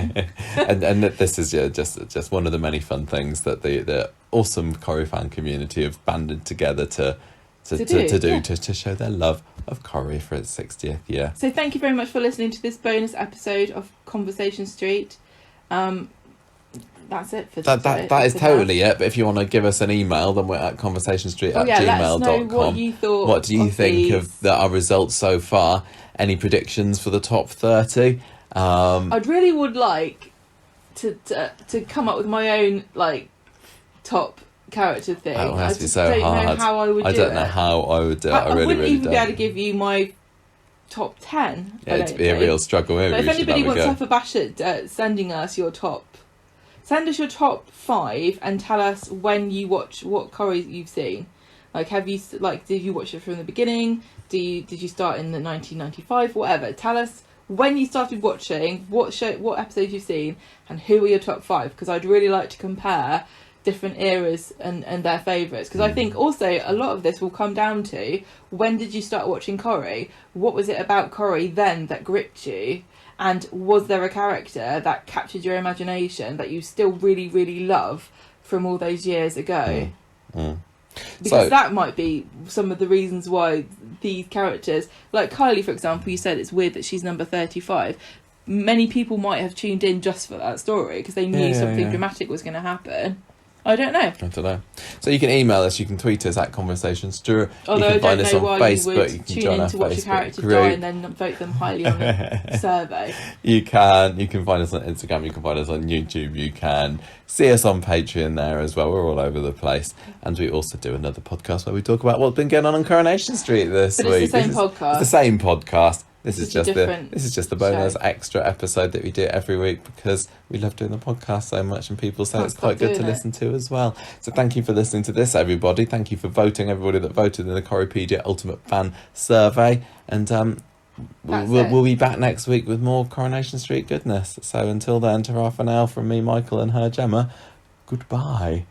A: and this is just one of the many fun things that the awesome Corrie fan community have banded together to show their love of Corrie for its 60th year.
B: So thank you very much for listening to this bonus episode of Conversation Street. That's it for today.
A: That is totally it. But if you want to give us an email, then we're at conversationstreet@gmail.com.
B: Let us know what you thought.
A: What do you think of our results so far? Any predictions for the top 30?
B: I'd really would like to come up with my own top character thing.
A: Oh, it has to be so
B: hard.
A: I
B: don't know how I would do it.
A: I don't know how I would do it. I
B: wouldn't even be able to give you my top 10.
A: Yeah, it'd be a real struggle. Maybe
B: but if anybody wants to have a bash at sending us your top, send us your top 5 and tell us when you watch what Corrie you've seen. Did you watch it from the beginning? Did you start in the 1995? Whatever. Tell us when you started watching, what episodes you've seen, and who are your top 5. Because I'd really like to compare different eras and their favourites, because I think also a lot of this will come down to, when did you start watching Corrie? What was it about Corrie then that gripped you? And was there a character that captured your imagination that you still really, really love from all those years ago? Because that might be some of the reasons why these characters, like Kylie, for example, you said it's weird that she's number 35. Many people might have tuned in just for that story because they knew something dramatic was going to happen. I don't know.
A: So you can email us, you can tweet us at Conversation Street.
B: Although
A: you can
B: I don't know why
A: Facebook.
B: you would tune in to watch a character die and then vote them highly on the survey.
A: You can find us on Instagram, you can find us on YouTube, you can see us on Patreon there as well. We're all over the place. And we also do another podcast where we talk about what's been going on Coronation Street this week.
B: It's the same podcast.
A: It's the same podcast. This is just the bonus
B: show.
A: Extra episode that we do every week because we love doing the podcast so much, and people say it's quite good to listen to as well. So thank you for listening to this, everybody. Thank you for voting, everybody that voted in the Corriepedia Ultimate Fan Survey, and we'll be back next week with more Coronation Street goodness. So until then, ta-ra for now from me, Michael, and her Gemma. Goodbye.